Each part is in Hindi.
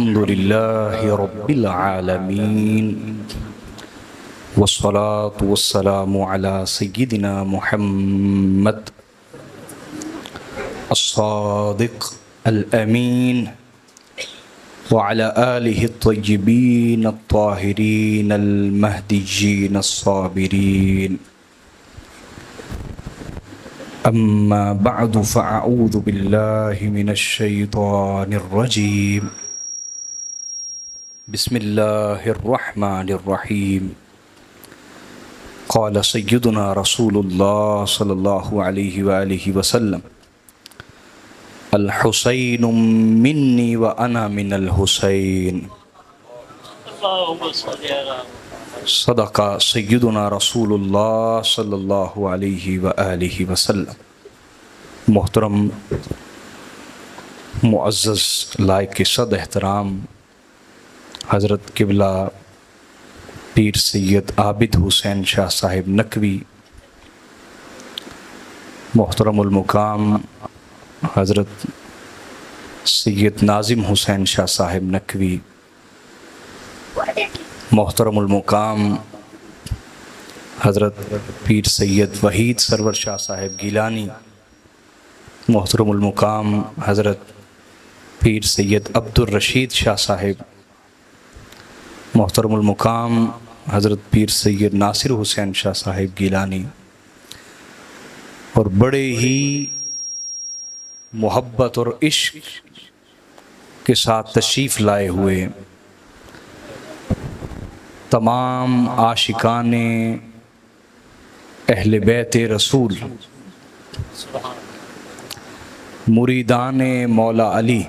अल्हम्दुलिल्लाहि रब्बिल आलमीन वस्सलातु वस्सलामु अला सय्यिदिना मुहम्मद अस्सादिक़ अल-अमीन व अला आलिहि अत-तय्यिबीन अत-ताहिरीन अल-महदिय्यीन अस्साबिरीन। अम्मा बअदु फ़अऊज़ु बिल्लाहि मिनश शैतानिर रजीम। बिस्मिल्लाहिर रहमानिर रहीम। क़ाल सय्यदुना रसूलुल्लाह सल्लल्लाहु अलैहि व आलिहि वसल्लम अल हुसैनु मिन्नी व अना मिनल हुसैन। सदका सय्यदुना रसूलुल्लाह सल्लल्लाहु अलैहि व आलिहि वसल्लम। मोहतरम मुअज़्ज़ज़ लायक सद एहतराम हज़रत क़िबला पीर सैयद आबिद हुसैन शाह साहिब नकवी, मोहतरमुल मुकाम हज़रत सैयद नाज़िम हुसैन शाह साहिब नकवी, मोहतरमुल मुकाम हज़रत पीर सैयद वहीद सरवर शाह साहिब गिलानी, मोहतरमुल मुकाम हज़रत पीर सैयद अब्दुर रशीद शाह साहिब, मोहतरमुल मुकाम हज़रत पीर सैयद नासिर हुसैन शाह साहिब गिलानी और बड़े ही मोहब्बत और इश्क के साथ तशरीफ़ लाए हुए तमाम आशिकाने अहले बैत रसूल, मुरीदाने मौला अली,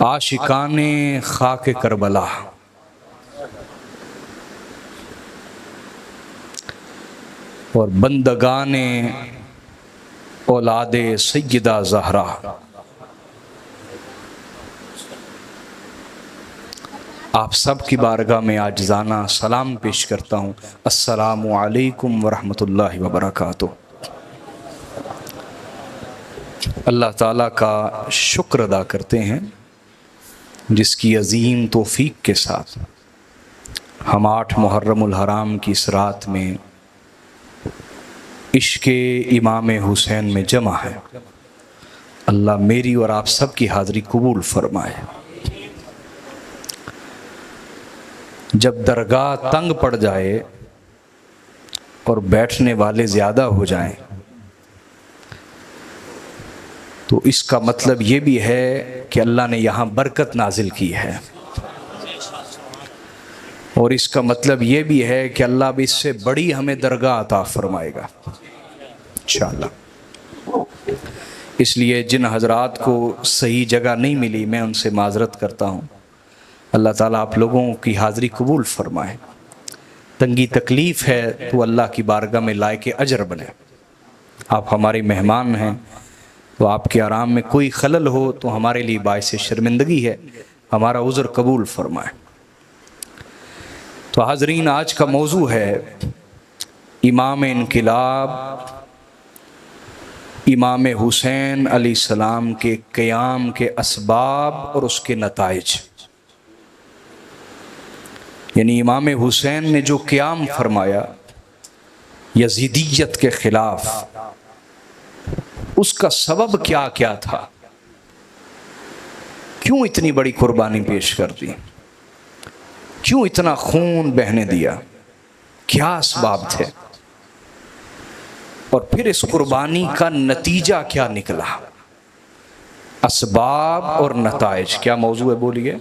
आशिकाने खाक करबला, और बंदगाने औलादे सय्यदा ज़हरा, आप सब की बारगाह में आजिज़ाना सलाम पेश करता हूँ। अस्सलामु अलैकुम व रहमतुल्लाहि व बरकातुहू। अल्लाह ताला का शुक्र अदा करते हैं जिसकी अज़ीम तौफ़ीक़ के साथ हम 8 मुहर्रमुल हराम की इस रात में इश्क़े इमाम हुसैन में जमा है। अल्लाह मेरी और आप सब की हाज़री कबूल फरमाए। जब दरगाह तंग पड़ जाए और बैठने वाले ज़्यादा हो जाएं तो इसका मतलब ये भी है कि अल्लाह ने यहाँ बरकत नाजिल की है, और इसका मतलब ये भी है कि अल्लाह भी इससे बड़ी हमें दरगाह अता फरमाएगा इंशाअल्लाह। इसलिए जिन हज़रात को सही जगह नहीं मिली मैं उनसे माज़रत करता हूँ। अल्लाह ताला आप लोगों की हाज़री कबूल फरमाए। तंगी तकलीफ़ है तो अल्लाह की बारगाह में लायक अजर बने। आप हमारे मेहमान हैं तो आपके आराम में कोई खलल हो तो हमारे लिए बाइस शर्मिंदगी है, हमारा उज़्र कबूल फरमाए। तो हाज़रीन, आज का मौजू है इमाम इनक़िलाब इमाम हुसैन अलैहिस्सलाम के क़याम के असबाब और उसके नताइज। यानी इमाम हुसैन ने जो क़याम फरमाया यज़ीदियत के ख़िलाफ़, उसका सबब क्या क्या था, क्यों इतनी बड़ी कुर्बानी पेश कर दी, क्यों इतना खून बहने दिया, क्या असबाब थे, और फिर इस कुर्बानी का नतीजा क्या निकला। असबाब और नताइज क्या मौजू है, बोलिए।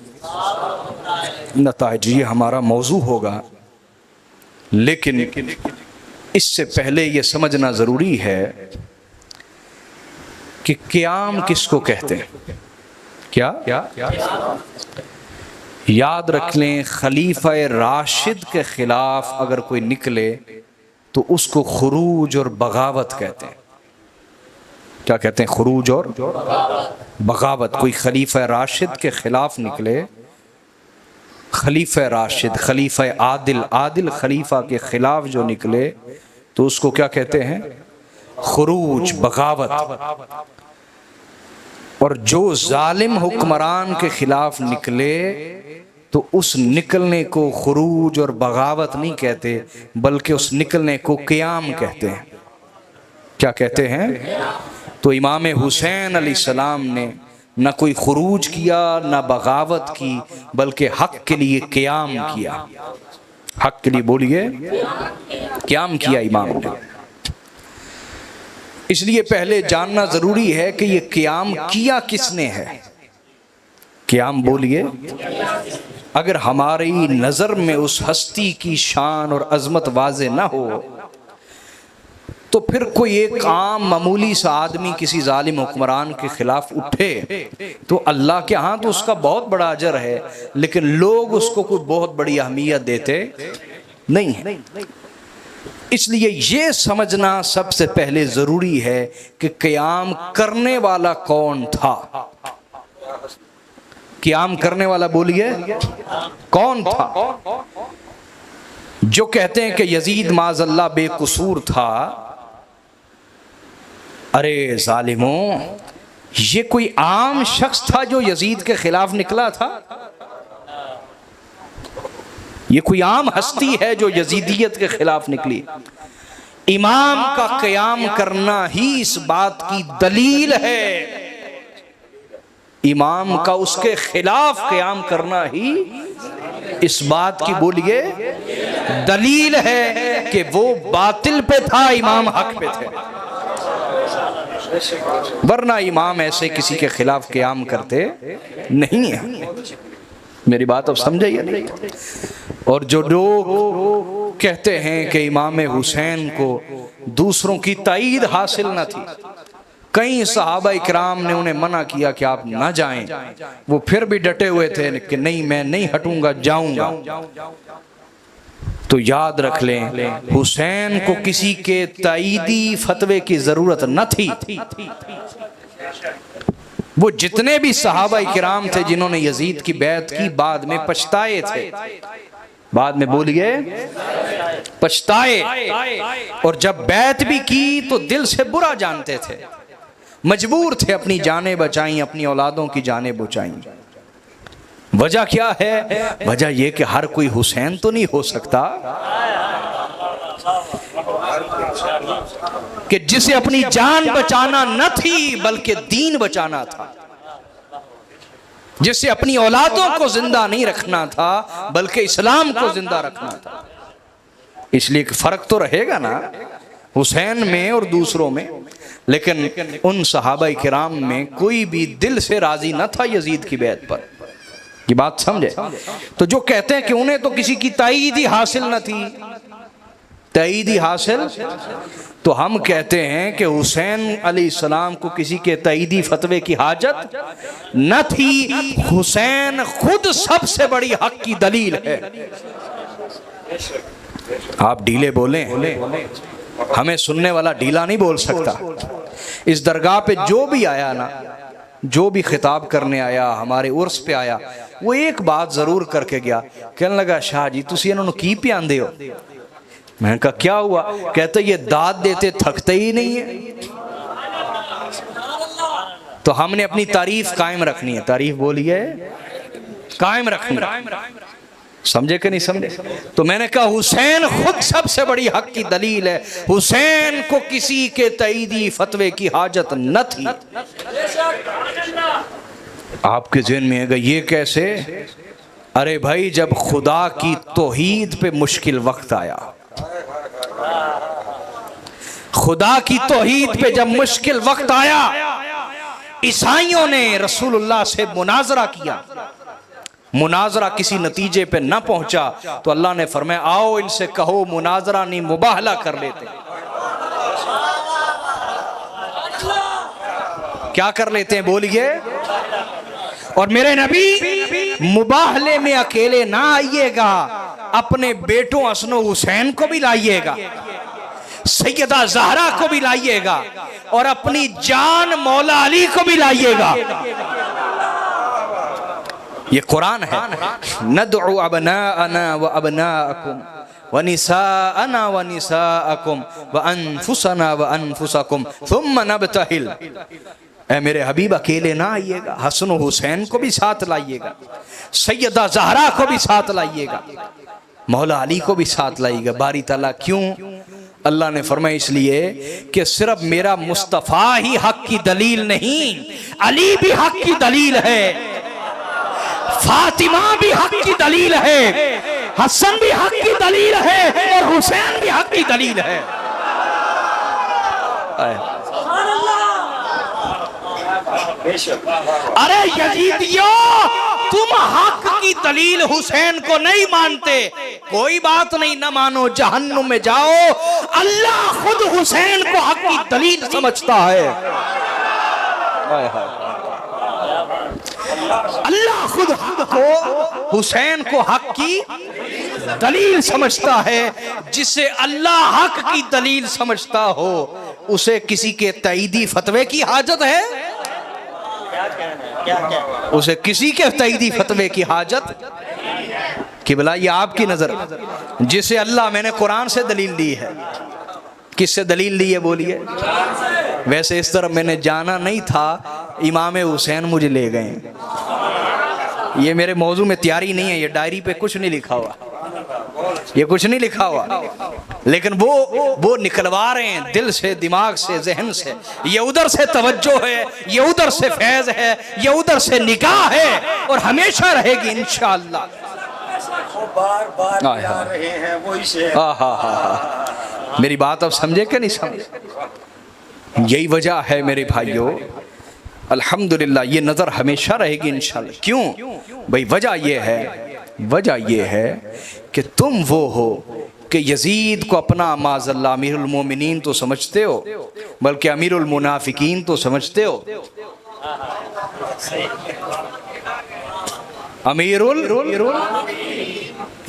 नताइज ये हमारा मौजू होगा, लेकिन इससे पहले ये समझना ज़रूरी है कि क़याम किसको कहते हैं। क्या याद रख लें, खलीफा राशिद के ख़िलाफ़ अगर कोई निकले तो उसको खुरूज और बगावत कहते हैं। क्या कहते हैं? खुरूज और बगावत। कोई खलीफा राशिद के ख़िलाफ़ निकले, खलीफा राशिद, खलीफा आदिल, आदिल खलीफा के ख़िलाफ़ जो निकले तो उसको क्या कहते हैं? खुरूज, बगावत। और जो जालिम हुक्मरान के खिलाफ निकले तो उस निकलने को खुरूज और बगावत नहीं कहते, बल्कि उस निकलने को क़ियाम कहते हैं। क्या कहते हैं? तो इमाम हुसैन अलैहिस्सलाम ने न कोई खुरूज किया न बगावत की, बल्कि हक के लिए क़ियाम किया। हक के लिए बोलिए, क़ियाम किया इमाम ने। इसलिए पहले जानना जरूरी है कि ये क़ियाम किया किसने है। क़ियाम बोलिए। अगर हमारी नज़र में उस हस्ती की शान और अजमत वाज़े ना हो तो फिर कोई एक आम मामूली सा आदमी किसी जालिम हुक्मरान के खिलाफ उठे तो अल्लाह के यहाँ तो उसका बहुत बड़ा अजर है, लेकिन लोग उसको कोई बहुत बड़ी अहमियत देते नहीं है। इसलिए ये समझना सबसे पहले जरूरी है कि क़याम करने वाला कौन था। क़याम करने वाला बोलिए कौन था? जो कहते हैं कि यजीद माज़ल्ला बेकसूर था, अरे जालिमों, ये कोई आम शख्स था जो यजीद के खिलाफ निकला था? ये कोई आम हस्ती है जो यजीदियत के खिलाफ निकली? इमाम का क़याम करना ही इस बात की दलील है, इमाम का उसके खिलाफ क़याम करना ही इस बात की बोलिए दलील है कि वो बातिल पे था, इमाम हक पे थे। वरना इमाम ऐसे किसी के खिलाफ क़याम करते नहीं है। मेरी बात अब समझिए। और जो लोग कहते हैं कि इमाम हुसैन को दूसरों की ताईद हासिल न थी, कई सहाबा इकराम ने उन्हें मना किया कि आप ना जाएं, वो फिर भी डटे हुए थे कि नहीं, मैं नहीं हटूंगा, जाऊंगा। तो याद रख लें, हुसैन को किसी के ताईदी फतवे की जरूरत न थी। वो जितने भी सहाबा इकराम थे जिन्होंने यजीद की बैत की, बाद में पछताए थे। बाद में बोलिए पछताए। और जब बैत भी की तो दिल से बुरा जानते थे, मजबूर थे अपनी जानें बचाई, अपनी औलादों की जानें बचाई। वजह क्या है? वजह यह कि हर कोई हुसैन तो नहीं हो सकता कि जिसे अपनी जान बचाना न थी बल्कि दीन बचाना था, जिसे अपनी औलादों को जिंदा नहीं रखना था बल्कि इस्लाम को जिंदा रखना था। इसलिए फर्क तो रहेगा ना हुसैन में और दूसरों में, लेकिन उन सहाबा किराम में कोई भी दिल से राजी न था यजीद की बैत पर। ये बात समझे? तो जो कहते हैं कि उन्हें तो किसी की ताईद ही हासिल न थी, ताईद ही हासिल, तो हम कहते हैं कि हुसैन अलैहिस्सलाम को किसी के ताईदी फतवे की हाजत न थी। हुसैन खुद सबसे बड़ी हक की दलील है। आप ढीले बोलें, हमें सुनने वाला ढीला नहीं बोल सकता। इस दरगाह पे जो भी आया ना, जो भी खिताब करने आया, हमारे उर्स पे आया, वो एक बात जरूर करके गया। कहने लगा, शाह जी तुसी इन्होंने की पियांदे हो? मैंने कहा क्या हुआ? कहते ये दाद देते थकते ही नहीं है। तो हमने अपनी तारीफ कायम रखनी है। तारीफ बोलिए कायम रखनी है। समझे कि नहीं समझे? तो मैंने कहा हुसैन खुद सबसे बड़ी हक की दलील है। हुसैन को किसी के तईदी फतवे की हाजत न थी। आपके ज़हन में है ये कैसे? अरे भाई, जब खुदा की तौहीद पे मुश्किल वक्त आया, खुदा की तौहीद पे जब मुश्किल वक्त आया, ईसाइयों ने रसूलुल्लाह से मुनाजरा किया, मुनाजरा किसी नतीजे पे न पहुंचा, तो अल्लाह ने फरमाया आओ इनसे कहो मुनाजरा नहीं, मुबाहला कर लेते। क्या कर लेते हैं बोलिए? और मेरे नबी मुबाहले में अकेले ना आइएगा, अपने बेटों हसन हुसैन को भी लाइएगा, सैयदा ज़हरा को भी लाइएगा, और अपनी जान मौला अली को भी लाइएगा। ये कुरान है। नदउ अबनाअना व अबनाअकुम व निसाअना व निसाअकुम व अनफुसना व अनफुसकुम थुम्मा नब्तहिल। ऐ मेरे हबीब अकेले ना आइएगा, हसन हुसैन को भी साथ लाइएगा, सैयदा ज़हरा को भी साथ लाइएगा, मौला अली को भी साथ लाइएगा। बारी ताला क्यों? अल्लाह ने फरमाया इसलिए कि सिर्फ मेरा मुस्तफ़ा ही हक की दलील नहीं, अली भी हक की दलील है, फातिमा भी हक की दलील है, हसन भी हक की दलील है और हुसैन भी हक की दलील है। अरे यजीदियों, तुम हक की दलील हुसैन को नहीं मानते, कोई बात नहीं, ना मानो, जहन्नुम में जाओ। अल्लाह खुद हुसैन को हक की दलील समझता है। अल्लाह खुद को, हुसैन को हक की दलील समझता है। जिसे अल्लाह हक की दलील समझता हो उसे किसी के तईदी फतवे की हाजत है? उसे किसी के तईदी फतवे की हाजत कि भला ये आपकी नजर, जिसे अल्लाह, मैंने कुरान से दलील दी है। किससे दलील दी है बोलिए? वैसे इस तरफ मैंने जाना नहीं था, इमाम हुसैन मुझे ले गए। ये मेरे मौजू में तैयारी नहीं है, ये डायरी पे कुछ नहीं लिखा हुआ, ये कुछ नहीं लिखा हुआ, लेकिन वो निकलवा रहे हैं दिल से, दिमाग से, जहन से। ये उधर से तवज्जो है, ये उधर से फैज है, ये उधर से निगाह है और हमेशा रहेगी इंशाअल्लाह। बार बार आ रहे हैं वही से। मेरी बात अब समझे कि नहीं समझे? यही वजह है मेरे भाइयों, अल्हम्दुलिल्लाह ये नज़र हमेशा रहेगी इंशाअल्लाह। क्यों भाई? वजह ये है कि तुम वो हो कि यजीद को अपना माज़ल्लाह अमीरुल मोमिनीन तो समझते हो, बल्कि अमीरुल मुनाफिकीन तो समझते हो। अमीरुल,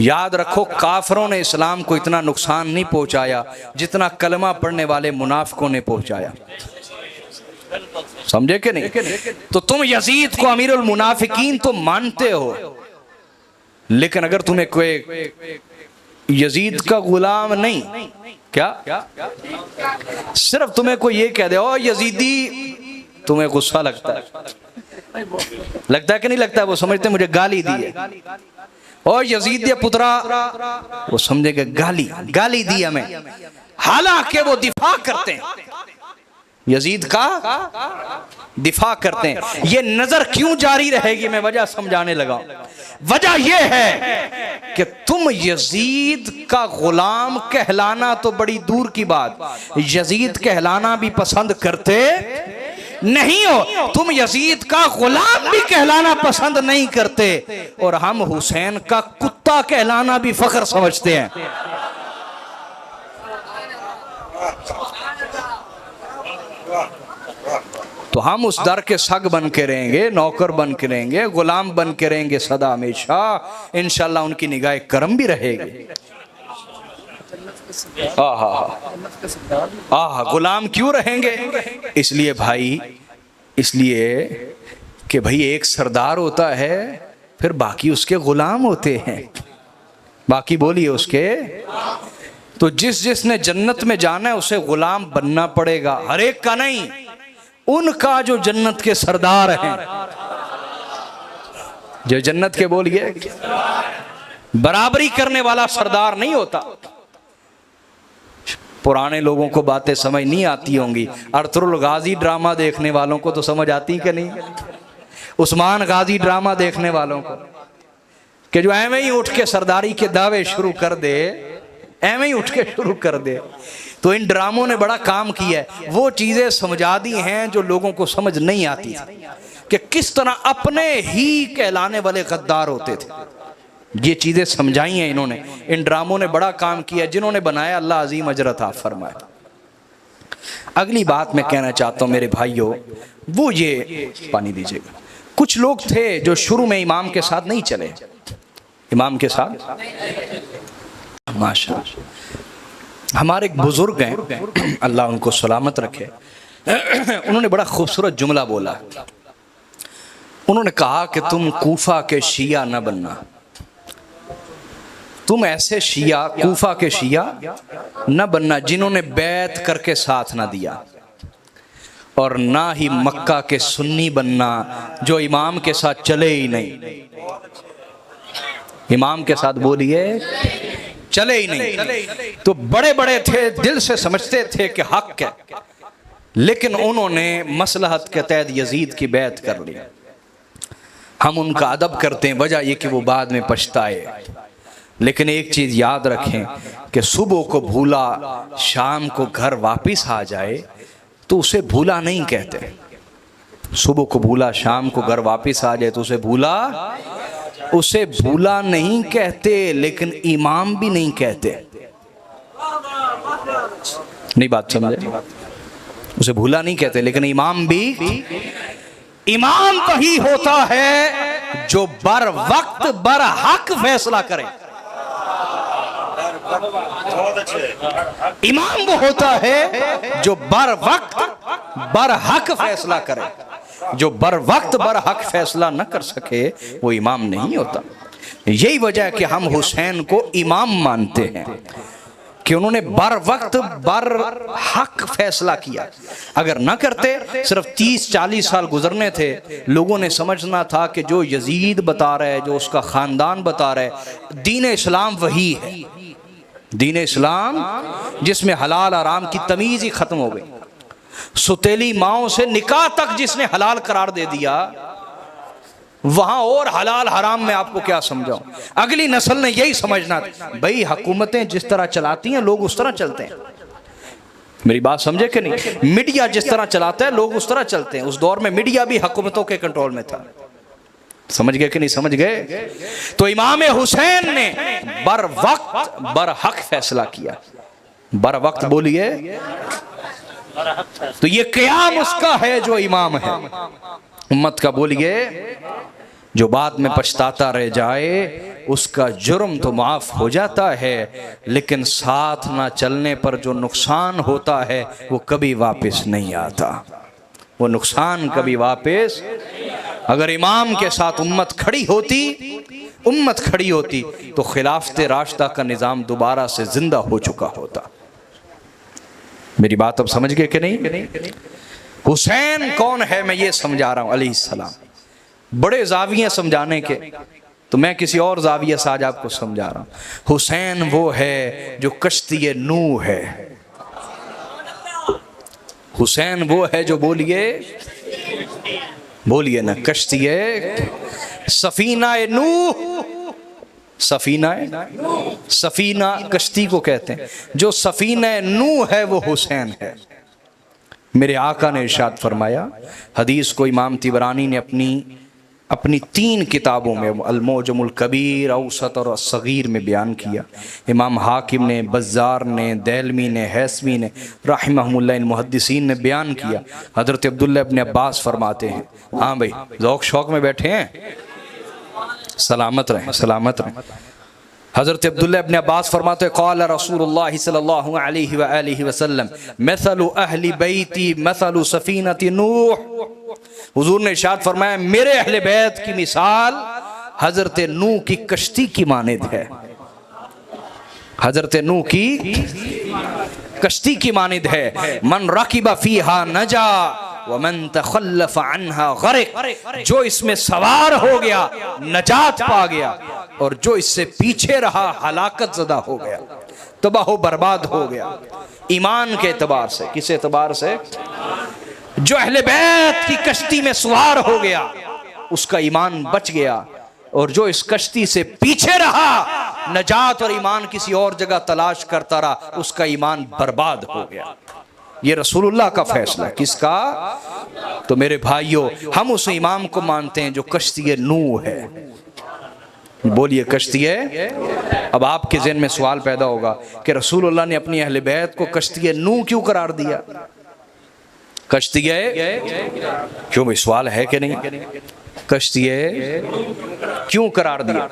याद रखो, काफरों ने इस्लाम को इतना नुकसान नहीं पहुंचाया जितना कलमा पढ़ने वाले मुनाफिकों ने पहुंचाया। समझे कि नहीं? तो तुम यजीद को अमीरुल मुनाफिकीन तो मानते हो, लेकिन अगर तुम्हें कोई यजीद का गुलाम नहीं, क्या सिर्फ तुम्हें कोई ये कह दे ओ यजीदी, तुम्हें गुस्सा लगता है कि नहीं लगता है? वो समझते मुझे गाली दी है। और यजीद पुत्रा, वो समझेगा गाली दी हमें, हालांकि वो दिफा करते हैं, यजीद का दिफा करते हैं। ये नजर क्यों जारी रहेगी, मैं वजह समझाने लगा। वजह यह है कि तुम यजीद का गुलाम कहलाना तो बड़ी दूर की बात, यजीद कहलाना भी पसंद करते नहीं हो। तुम यजीद का गुलाम भी कहलाना पसंद नहीं करते, और हम हुसैन का कुत्ता कहलाना भी फख्र समझते हैं। तो हम उस दर के सग बन के रहेंगे, नौकर बन के रहेंगे, गुलाम बन के रहेंगे सदा हमेशा। इंशाल्लाह उनकी निगाह करम भी रहेगी। गुलाम क्यों रहेंगे? इसलिए भाई, इसलिए कि भाई एक सरदार होता है, फिर बाकी उसके गुलाम होते हैं। बाकी बोलिए उसके। तो जिसने जन्नत में जाना है उसे गुलाम बनना पड़ेगा, हर एक का नहीं, उनका जो जन्नत के सरदार हैं, जो जन्नत के, बोलिए, बराबरी करने वाला सरदार नहीं होता। पुराने लोगों को बातें समझ नहीं आती होंगी, अरतुल गाजी ड्रामा देखने वालों को तो समझ आती कि नहीं? उस्मान गाजी ड्रामा देखने वालों को, कि जो ऐਵੇਂ ही उठ के सरदारी के दावे शुरू कर दे, ऐਵੇਂ ही उठ के शुरू कर दे। तो इन ड्रामों ने बड़ा काम किया है, वो चीजें समझा दी हैं जो लोगों को समझ नहीं आती थी, कि किस तरह अपने ही कहलाने वाले गद्दार होते थे। ये चीजें समझाई हैं इन्होंने, इन ड्रामों ने बड़ा काम किया। जिन्होंने बनाया अल्लाह अजीम अजर अता फरमाए। अगली बात मैं कहना चाहता हूँ मेरे भाइयों, वो ये, पानी दीजिएगा, कुछ लोग थे जो शुरू में इमाम के साथ नहीं चले, इमाम के साथ। माशाअल्लाह, हमारे एक बुजुर्ग हैं, अल्लाह उनको सलामत रखे, उन्होंने बड़ा खूबसूरत जुमला बोला। उन्होंने कहा कि तुम कूफा के शिया न बनना, तुम ऐसे शिया, कूफा के शिया न बनना जिन्होंने बैत करके साथ ना दिया, और ना ही मक्का के सुन्नी बनना जो इमाम के साथ चले ही नहीं। इमाम के साथ बोलिए चले ही नहीं। तो बड़े बड़े थे, दिल से समझते थे कि हक है, लेकिन उन्होंने मसलहत के तहत यजीद की बैत कर ली। हम उनका अदब करते हैं, वजह यह कि वो बाद में पछताए। लेकिन एक चीज़ याद रखें कि सुबह को भूला शाम को घर वापस आ जाए तो उसे भूला नहीं कहते। सुबह को भूला शाम को घर वापस आ जाए तो उसे भूला नहीं कहते, लेकिन इमाम भी नहीं कहते। नहीं बात समझे? उसे भूला नहीं कहते, लेकिन इमाम भी। इमाम वही होता है जो बर वक्त बर हक फैसला करे। इमाम वो होता है जो बर वक्त बर हक फैसला करे। जो बर वक्त बर हक फैसला न कर सके वो इमाम नहीं होता। यही वजह है कि हम हुसैन को इमाम मानते हैं कि उन्होंने बर वक्त बर हक फैसला किया। अगर ना करते, सिर्फ 30-40 साल गुजरने थे, लोगों ने समझना था कि जो यजीद बता रहा है, जो उसका ख़ानदान बता रहा है, दीन इस्लाम वही है। दीन इस्लाम जिसमें हलाल आराम की तमीज़ ही ख़त्म हो गई। सुतेली माओं से निकाह तक जिसने हलाल करार दे दिया, वहां और हलाल हराम में आपको क्या समझाऊं। अगली नस्ल ने यही समझना था, भाई हुकूमतें जिस तरह चलाती हैं लोग उस तरह चलते हैं। मेरी बात समझे कि नहीं? मीडिया जिस तरह चलाता है लोग उस तरह चलते हैं। उस दौर में मीडिया भी हुकूमतों के कंट्रोल में था। समझ गए कि नहीं समझ गए? तो इमाम हुसैन ने बर वक्त बर हक फैसला किया। बर वक्त बोलिए, तो ये क़याम उसका है जो इमाम है उम्मत का। बोलिए, जो बाद में पछताता रह जाए उसका जुर्म तो माफ़ हो जाता है, लेकिन साथ ना चलने पर जो नुकसान होता है वो कभी वापस नहीं आता। वो नुकसान कभी वापस। अगर इमाम के साथ उम्मत खड़ी होती तो खिलाफत राशिदा का निज़ाम दोबारा से जिंदा हो चुका होता। मेरी बात अब समझ गए कि नहीं? हुसैन कौन है मैं ये समझा रहा हूँ अलैहिस्सलाम। बड़े जाविये समझाने के, तो मैं किसी और जाविये से आज आपको समझा रहा हूँ। हुसैन वो है जो कश्ती नूह है। हुसैन वो है जो बोलिए ना, कश्ती सफीना नूह। सफीना कश्ती को कहते हैं। जो सफीना नूह है वो हुसैन है। मेरे आका ने इरशाद फरमाया, हदीस को इमाम तिबरानी ने अपनी 3 किताबों में अल-मुअजमुल कबीर, औसत और सगीर में बयान किया। इमाम हाकिम ने, बज़्ज़ार ने, दैलमी ने, हैसमी ने रहमहुमुल्लाह मुहद्दिसीन ने बयान किया। हज़रत अब्दुल्लाह इब्न अब्बास फरमाते हैं, हाँ भाई ज़ौक़ शौक़ में बैठे हैं, सलामत रहें सलामत रहें। हज़रत अब्दुल्लाह इब्न अब्बास फरमाते हैं, क़ाल रसूलुल्लाह सल्लल्लाहु अलैहि व आलिहि वसल्लम मसलु अहली बैती मसलु सफीनति नूह। हुजूर ने इरशाद फरमाया, मेरे अहले बैत की मिसाल हज़रत नूह की कश्ती की मानिद है। हज़रत नूह की कश्ती की मानिद है। मन रकिबा फीहा नजा व मन तखल्लफ अन्हा गरिक। जो इसमें सवार हो गया नजात पा गया, और जो इससे पीछे रहा हलाकत ज़दा हो गया, तबाह बर्बाद हो गया। ईमान के एतबार से। किस एतबार से? जो अहले बैत की कश्ती में सवार हो गया उसका ईमान बच गया, और जो इस कश्ती से पीछे रहा नजात और ईमान किसी और जगह तलाश करता रहा उसका ईमान बर्बाद हो गया। ये रसूलुल्लाह का फैसला। किसका? तो मेरे भाइयों, हम उस इमाम को मानते हैं जो कश्ती नूह है। बोलिए कश्ती है। अब आपके ज़हन में सवाल पैदा होगा कि रसूलुल्लाह ने अपनी अहले बैत को कश्ती नूह क्यों करार दिया? कश्ती है क्यों भाई? सवाल है कि नहीं? कश्ती है क्यों करार दिया?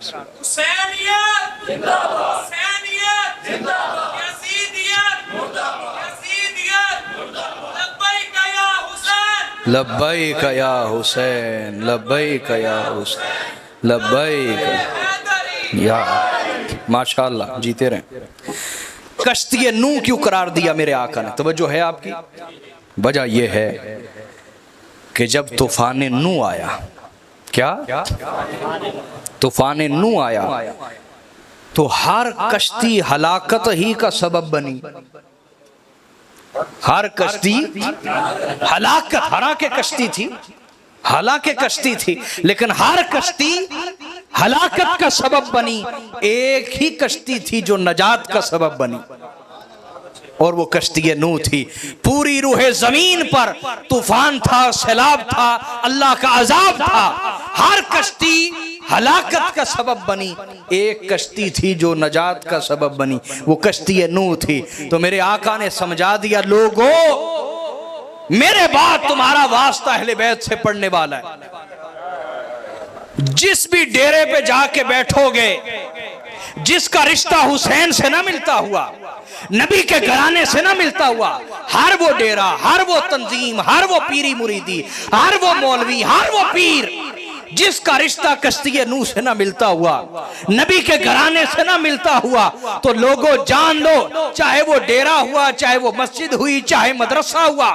लब्बैक या हुसैन, लब्बैक या हुसैन, लब्बैक या माशाअल्लाह, जीते रहें। कश्ती नूह क्यों करार दिया मेरे आका ने? तवज्जो है आपकी? वजह यह है कि जब तूफान नूह आया, क्या तूफान नूह आया, तो हर कश्ती हलाकत ही का सबब बनी। हर कश्ती हलाकत, हालांकि कश्ती थी, हालांकि कश्ती थी, लेकिन हर कश्ती हलाकत का सबब बनी। एक ही कश्ती थी जो नजात का सबब बनी, और वो कश्ती नूह थी। पूरी रूह जमीन पर तूफान था, सैलाब था, अल्लाह का अजाब था। हर कश्ती हलाकत का सबब बनी, एक कश्ती थी जो नजात का सबब बनी, वो कश्ती नूह थी। तो मेरे आका ने समझा दिया, लोगों मेरे बाद तुम्हारा वास्ता अहले बैत से पड़ने वाला है। जिस भी डेरे पे जाके बैठोगे, जिसका रिश्ता हुसैन से ना मिलता हुआ, नबी के घराने से ना मिलता हुआ, हर वो डेरा, हर वो तंजीम, हर वो पीरी मुरीदी, हर वो मौलवी, हर वो पीर जिसका रिश्ता कश्ती नूह से ना मिलता हुआ, नबी के घराने से ना मिलता हुआ, तो लोगों जान लो, चाहे वो डेरा हुआ, चाहे वो मस्जिद हुई, चाहे मदरसा हुआ,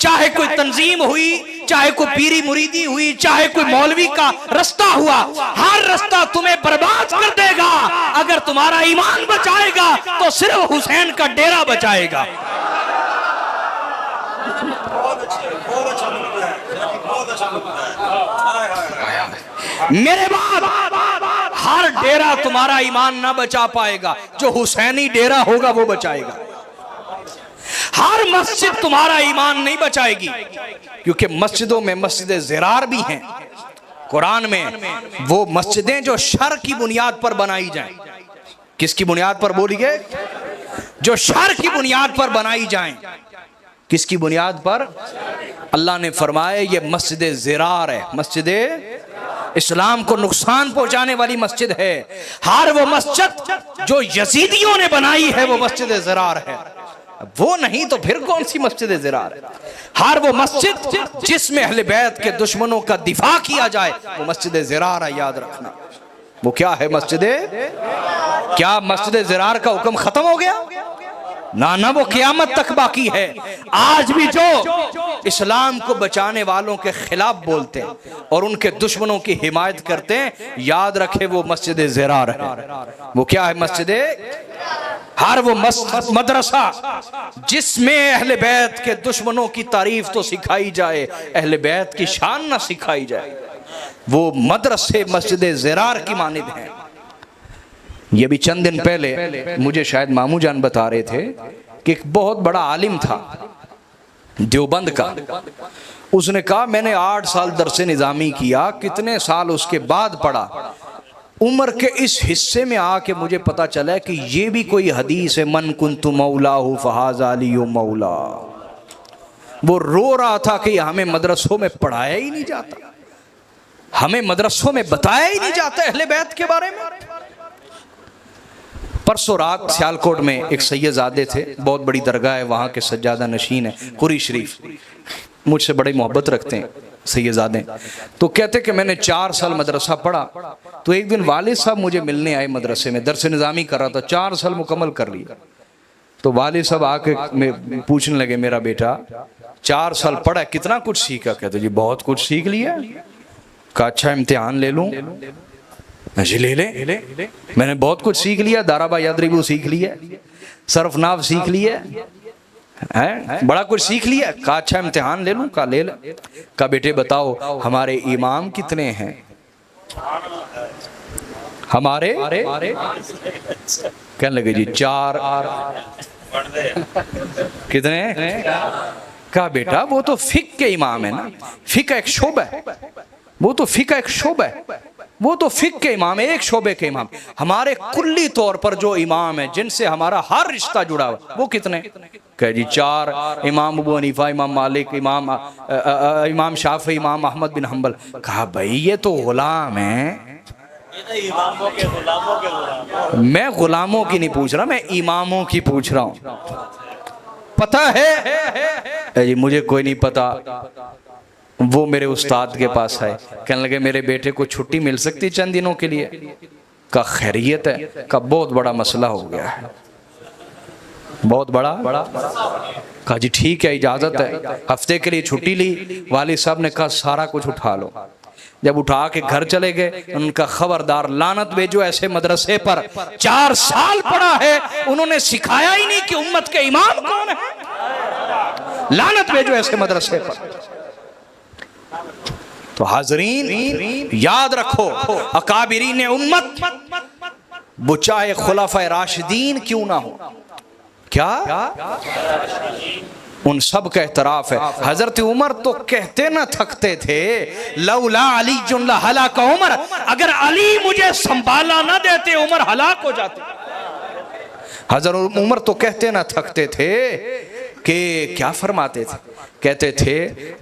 चाहे कोई तंजीम हुई, चाहे कोई पीरी मुरीदी हुई, चाहे कोई मौलवी का रास्ता हुआ, हर रास्ता तुम्हें बर्बाद कर देगा। अगर तुम्हारा ईमान बचाएगा तो सिर्फ हुसैन का डेरा बचाएगा। मेरे बाद हर डेरा तुम्हारा ईमान ना बचा पाएगा, जो हुसैनी डेरा होगा वो बचाएगा। हर मस्जिद तुम्हारा ईमान नहीं बचाएगी, क्योंकि मस्जिदों में मस्जिद ज़िरार भी हैं। कुरान में वो मस्जिदें जो शर की बुनियाद पर बनाई जाएं, किसकी बुनियाद पर बोलिए? जो शर की बुनियाद पर बनाई जाएं। किसकी बुनियाद पर? अल्लाह ने फरमाया ये मस्जिद ज़िरार है, मस्जिद इस्लाम को नुकसान पहुंचाने वाली मस्जिद है। हर वो मस्जिद जो यजीदियों ने बनाई है वो मस्जिद ज़िरार है। वो नहीं तो फिर कौन सी मस्जिद ज़िरार है? हर वो मस्जिद जिसमें अहले बैत के दुश्मनों का दिफा किया जाए वो मस्जिद ज़िरार है, याद रखना। वो क्या है मस्जिद? क्या मस्जिद ज़िरार का हुक्म खत्म हो गया? ना ना, वो क़यामत तक बाकी है। आज भी जो इस्लाम को बचाने वालों के खिलाफ बोलते हैं और उनके दुश्मनों की हिमायत करते हैं, याद रखे वो मस्जिद ज़िरार है। वो क्या है मस्जिद? हर वो मदरसा जिसमें अहले बैत के दुश्मनों की तारीफ तो सिखाई जाए, अहले बैत की शान ना सिखाई जाए, वो मदरसे मस्जिद ज़िरार की मानिद हैं। ये भी चंद दिन पहले मुझे शायद मामू जान बता रहे थे कि एक बहुत बड़ा आलिम था देवबंद का। उसने कहा मैंने 8 साल दरसे निज़ामी किया, कितने साल उसके बाद पढ़ा, उम्र के इस हिस्से में आके मुझे पता चला कि ये भी कोई हदीस है, मन कुन्तु मौलाहु फहाज़ा अलिय्यु मौला। वो रो रहा था कि हमें मदरसों में पढ़ाया ही नहीं जाता, हमें मदरसों में बताया ही नहीं जाता अहले बैत के बारे में। परसों रात सियालकोट में एक सैयदजादे थे, बहुत बड़ी दरगाह है वहाँ के, सज्जादा नशीन है, कुरी शरीफ, मुझसे बड़ी मोहब्बत रखते हैं सैयदजादे। तो कहते कि मैंने 4 साल मदरसा पढ़ा। तो एक दिन वालिद साहब मुझे मिलने आए मदरसे में, दरस निज़ामी कर रहा था, 4 साल मुकम्मल कर लिया। तो वालिद साहब आके पूछने लगे, मेरा बेटा 4 साल पढ़ा, कितना कुछ सीखा? कहते जी बहुत कुछ सीख लिया। कहा अच्छा इम्तिहान ले लूँ? जी ले ले। मैंने बहुत कुछ सीख लिया, दाराबा यादरिबू सीख लिया, सरफनाव सीख लिया है, बड़ा कुछ सीख लिया। कहा अच्छा इम्तिहान ले लूं? कहा ले ले। कहा बेटे बताओ हमारे इमाम कितने हैं? हमारे कहने लगे जी 4। कितने? कहा बेटा वो तो फिक के इमाम है ना, फिक एक शोबा है, वो तो फिक एक शोबा है, वो तो फिक के इमाम है, एक शोबे के इमाम। हमारे कुल्ली तौर पर जो इमाम है जिनसे हमारा हर रिश्ता जुड़ा हुआ वो कितने? कह जी 4, इमाम अबू हनीफा, इमाम मालिक, इमाम शाफी, इमाम अहमद बिन हम्बल। कहा भाई ये तो गुलाम है, मैं गुलामों की नहीं पूछ रहा, मैं इमामों की पूछ रहा हूँ। पता है? जी मुझे कोई नहीं पता। वो मेरे उस्ताद के पास आए, कहने लगे मेरे बेटे को छुट्टी मिल सकती चंद दिनों के लिए? का खैरियत है? का बहुत बड़ा मसला हो गया है, बहुत बड़ा। कहा जी ठीक है, इजाज़त है। हफ्ते के लिए छुट्टी ली, वालिद साहब ने कहा सारा कुछ उठा लो। जब उठा के घर चले गए, उनका खबरदार लानत भेजो ऐसे मदरसे पर, 4 साल पढ़ा है, उन्होंने सिखाया ही नहीं कि उम्मत के इमाम कौन है। लानत भेजो ऐसे मदरसे पर। तो हाजरीन याद रखो, अकाबिरीन उम्मत, वो चाहे खुलाफाए राशिदीन क्यों ना हो, क्या उन सब का एतराफ है। हजरत उमर तो कहते ना थकते थे, लौला अली जुल्ला हलाक उमर, अगर अली मुझे संभाला ना देते उमर हलाक हो जाते। हजरत उमर तो कहते ना थकते थे कि क्या फरमाते थे, कहते थे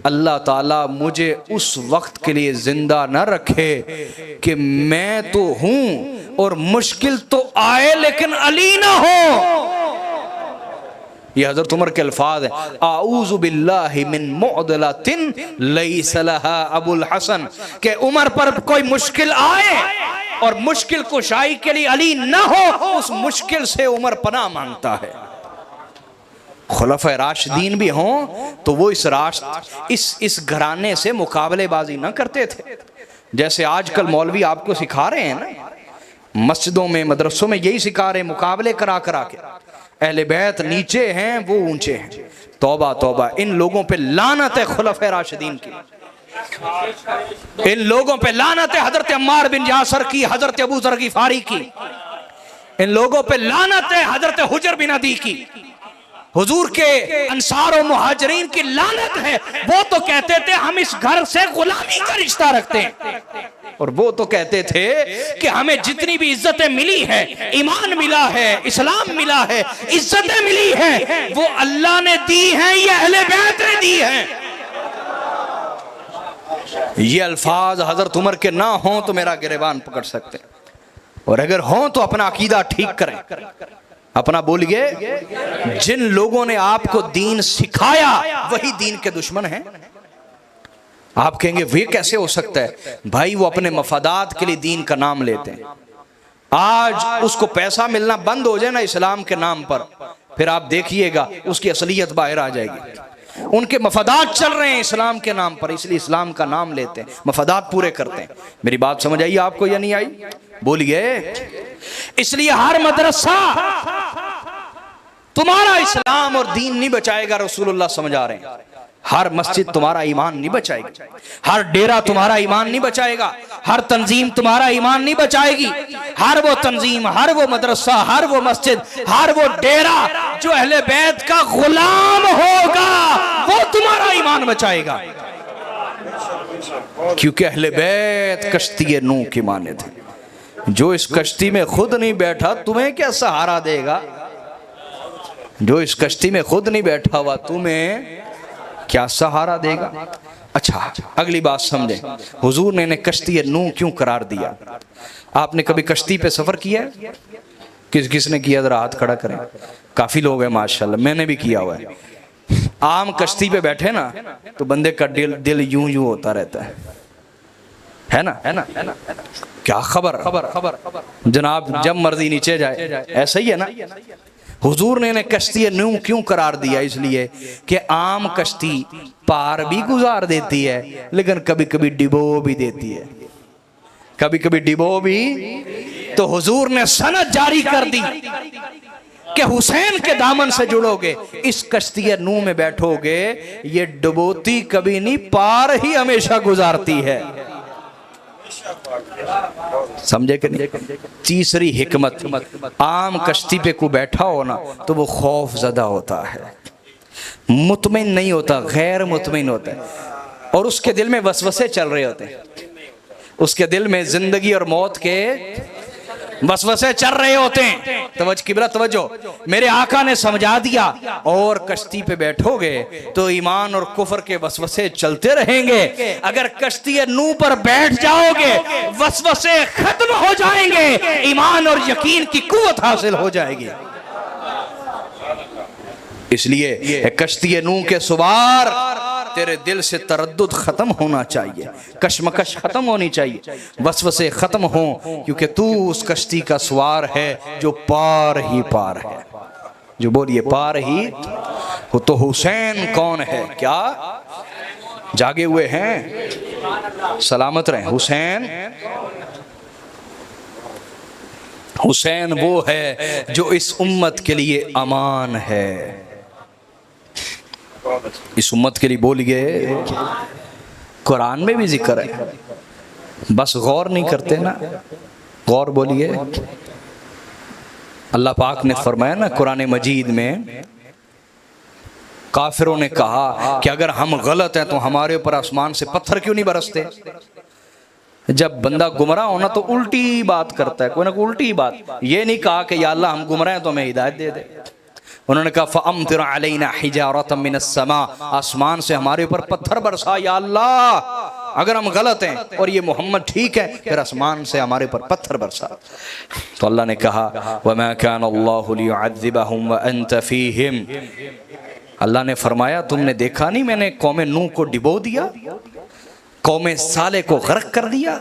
अल्लाह ताला मुझे उस वक्त के लिए जिंदा न रखे कि मैं तो हूं और मुश्किल तो आए लेकिन अली ना हो। ये हजरत उमर के अल्फाज हैं, आऊज़ु बिल्लाहि मिन मुअदलतिन लैसा लहा अबुल हसन, के उमर पर कोई मुश्किल आए और मुश्किल कुशाई के लिए अली ना हो, उस मुश्किल से उमर पनाह मांगता है। खुलफाए राशिदीन भी हों तो वो इस घराने से मुकाबलेबाजी न करते थे, जैसे आजकल मौलवी आपको सिखा रहे हैं ना, मस्जिदों में मदरसों में यही सिखा रहे हैं, मुकाबले करा करा के। अहले बैत नीचे हैं, वो ऊंचे हैं। तौबा तौबा, इन लोगों पे लानत है खुलफाए राशिदीन की, इन लोगों पे लानत है हजरत अम्मार बिन यासर की, हजरत अबू जर गिफारी की, इन लोगों पे लानत है हजरत हुजर बिन अदी की, हुजूर के अंसार और मुहाजिरीन की लानत है। वो तो कहते थे हम इस घर से गुलामी का रिश्ता रखते हैं, और वो तो कहते थे कि हमें जितनी भी इज्जतें मिली है, ईमान मिला है, इस्लाम मिला है, इज्जतें मिली है, वो अल्लाह ने दी हैं, ये अहले बैत ने दी हैं। ये अल्फाज हजरत उमर के ना हों तो मेरा गिरेबान पकड़ सकते, और अगर हों तो अपना अकीदा ठीक करें, अपना बोलिए। जिन लोगों ने आपको दीन सिखाया वही दीन के दुश्मन हैं। आप कहेंगे वे कैसे हो सकता है? भाई वो अपने मफादात के लिए दीन का नाम लेते हैं। आज उसको पैसा मिलना बंद हो जाए ना इस्लाम के नाम पर, फिर आप देखिएगा उसकी असलियत बाहर आ जाएगी। उनके मफादात चल रहे हैं इस्लाम के नाम पर, इसलिए इस्लाम का नाम लेते हैं, मफादात पूरे करते हैं। मेरी बात समझ आई आपको या नहीं आई? बोलिए। इसलिए हर मदरसा तुम्हारा इस्लाम और दीन नहीं बचाएगा, रसूलुल्लाह समझा रहे हैं। हर मस्जिद तुम्हारा ईमान नहीं बचाएगी, हर डेरा तुम्हारा ईमान नहीं बचाएगा, हर तंजीम तुम्हारा ईमान नहीं बचाएगी। हर वो तंजीम, हर वो मदरसा, हर वो मस्जिद, हर वो डेरा जो अहले बैत का गुलाम होगा वो तुम्हारा ईमान बचाएगा, क्योंकि अहले बैत कश्ती नूह की माने थे। जो इस कश्ती में खुद नहीं बैठा तुम्हें क्या सहारा देगा? जो इस कश्ती में खुद नहीं बैठा हुआ तुम्हें क्या सहारा देगा? अच्छा, अगली बात समझे, हुजूर ने कश्ती नूह क्यों करार दिया? आपने कभी कश्ती पे सफर किया है? किसने किया? जरा हाथ खड़ा करें। काफी लोग हैं माशाल्लाह, मैंने भी किया हुआ है। आम कश्ती पे बैठे ना तो बंदे का दिल यूं यूं होता रहता है ना? क्या खबर जनाब, जब मर्जी नीचे जाए, ऐसा ही है ना? हुजूर ने कश्ती नूह क्यों करार दिया? इसलिए कि आम कश्ती पार भी गुजार देती है, लेकिन कभी कभी डिबो भी देती है, कभी कभी डिबो भी। तो हुजूर ने सनद जारी कर दी कि हुसैन के दामन से जुड़ोगे, इस कश्ती नूह में बैठोगे, ये डुबोती कभी नहीं, पार ही हमेशा गुजारती है। समझे कि नहीं? तीसरी हिकमत, आम कश्ती पे को बैठा हो ना तो वो खौफ ज़दा होता है, मुतमिन नहीं होता, गैर मुतमिन होता है, और उसके दिल में वसवसे चल रहे होते हैं, उसके दिल में जिंदगी और मौत के वसवसे चल रहे होते हैं। तवज्जो, मेरे आका ने समझा दिया, और कश्ती पे बैठोगे तो ईमान और कुफर के वसवसे चलते रहेंगे। अगर कश्ती नूह पर बैठ जाओगे वसवसे खत्म हो जाएंगे, ईमान और यकीन की कुव्वत हासिल हो जाएगी। इसलिए कश्ती नूह के सवार तेरे दिल से तरद्दुद ख़त्म होना चाहिए, कशमकश ख़त्म होनी चाहिए, वसवसे ख़त्म हो, क्योंकि तू उस कश्ती का सवार है जो पार ही पार है। जो बोलिए पार ही हो। तो हुसैन कौन है? क्या जागे हुए हैं? सलामत रहें। हुसैन वो है जो इस उम्मत के लिए अमान है। इस उम्मत के लिए बोलिए, कुरान में भी जिक्र है, बस गौर नहीं करते ना। गौर बोलिए। अल्लाह पाक ने फरमाया ना कुरान मजीद में, काफिरों ने कहा कि अगर हम गलत हैं तो हमारे ऊपर आसमान से पत्थर क्यों नहीं बरसते। जब बंदा गुमराह होना तो उल्टी बात करता है, कोई ना कोई उल्टी बात। ये नहीं कहा कि या अल्लाह हम गुमराह हैं तो हमें हिदायत दे दे। उन्होंने कहा फअम्तिर अलैना हिजारतम मिनस समा, आसमान से हमारे ऊपर पत्थर बरसा या अल्लाह। अगर हम गलत हैं और ये मोहम्मद ठीक है, फिर आसमान से हमारे ऊपर पत्थर बरसा। तो अल्लाह ने कहा वमा कान अल्लाहु लियुअज़्ज़िबहुम व अंत फीहिम। अल्लाह ने फरमाया तुमने देखा नहीं मैंने कौम नूह को डिबो दिया, कौम साले को गर्क कर दिया,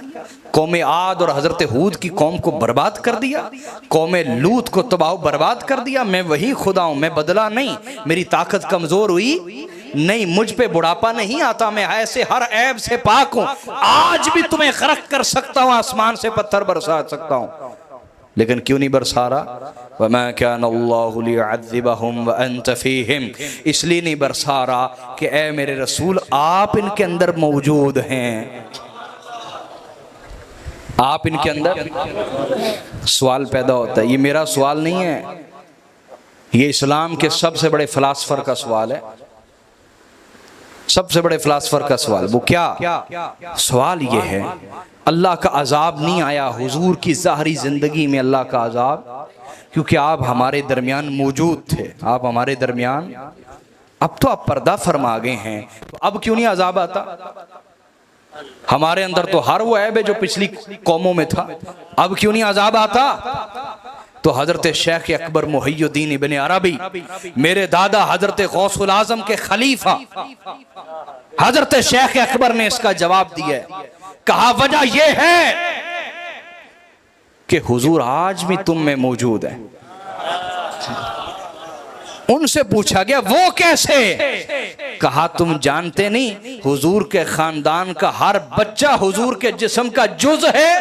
कौम आद और हजरत हूद की कौम को बर्बाद कर दिया, कौम लूत को तबाह बर्बाद कर दिया। मैं वही खुदा हूं, मैं बदला नहीं, मेरी ताकत कमजोर हुई नहीं, मुझ पे बुढ़ापा नहीं आता, मैं ऐसे हर ऐब से पाक हूं। आज भी तुम्हें गर्क कर सकता हूं, आसमान से पत्थर बरसा सकता हूं, लेकिन क्यों नहीं बरसा रहा? वमा कान अल्लाहु लियुअज़्ज़िबहुम व अंत फीहिम, इसलिए नहीं बरसा रहा कि ए मेरे रसूल आप इनके अंदर मौजूद हैं। आप इनके अंदर। सवाल पैदा होता है, ये मेरा सवाल नहीं है, ये इस्लाम के सबसे बड़े फिलासफर का सवाल है, सबसे बड़े फिलासफर का सवाल। वो क्या सवाल? ये है अल्लाह का अजाब नहीं आया हुजूर की ज़ाहरी ज़िंदगी में, अल्लाह का अजाब, क्योंकि आप हमारे दरमियान मौजूद थे, आप हमारे दरमियान। अब तो आप पर्दा फरमा गए हैं, तो अब क्यों नहीं अजाब आता? हमारे अंदर तो हर वो ऐब है जो पिछली कौमों में था, अब क्यों नहीं अजाब आता? तो हजरत शेख अकबर मुहियुद्दीन इब्न अरबी, मेरे दादा हजरत गौसुल आजम के खलीफा हजरत शेख अकबर ने इसका जवाब दिया है। कहा वजह यह है कि हुजूर आज भी तुम में मौजूद है। उनसे पूछा गया वो कैसे? कहा तुम जानते नहीं हुजूर के खानदान का हर बच्चा हुजूर के जिस्म का जुज है।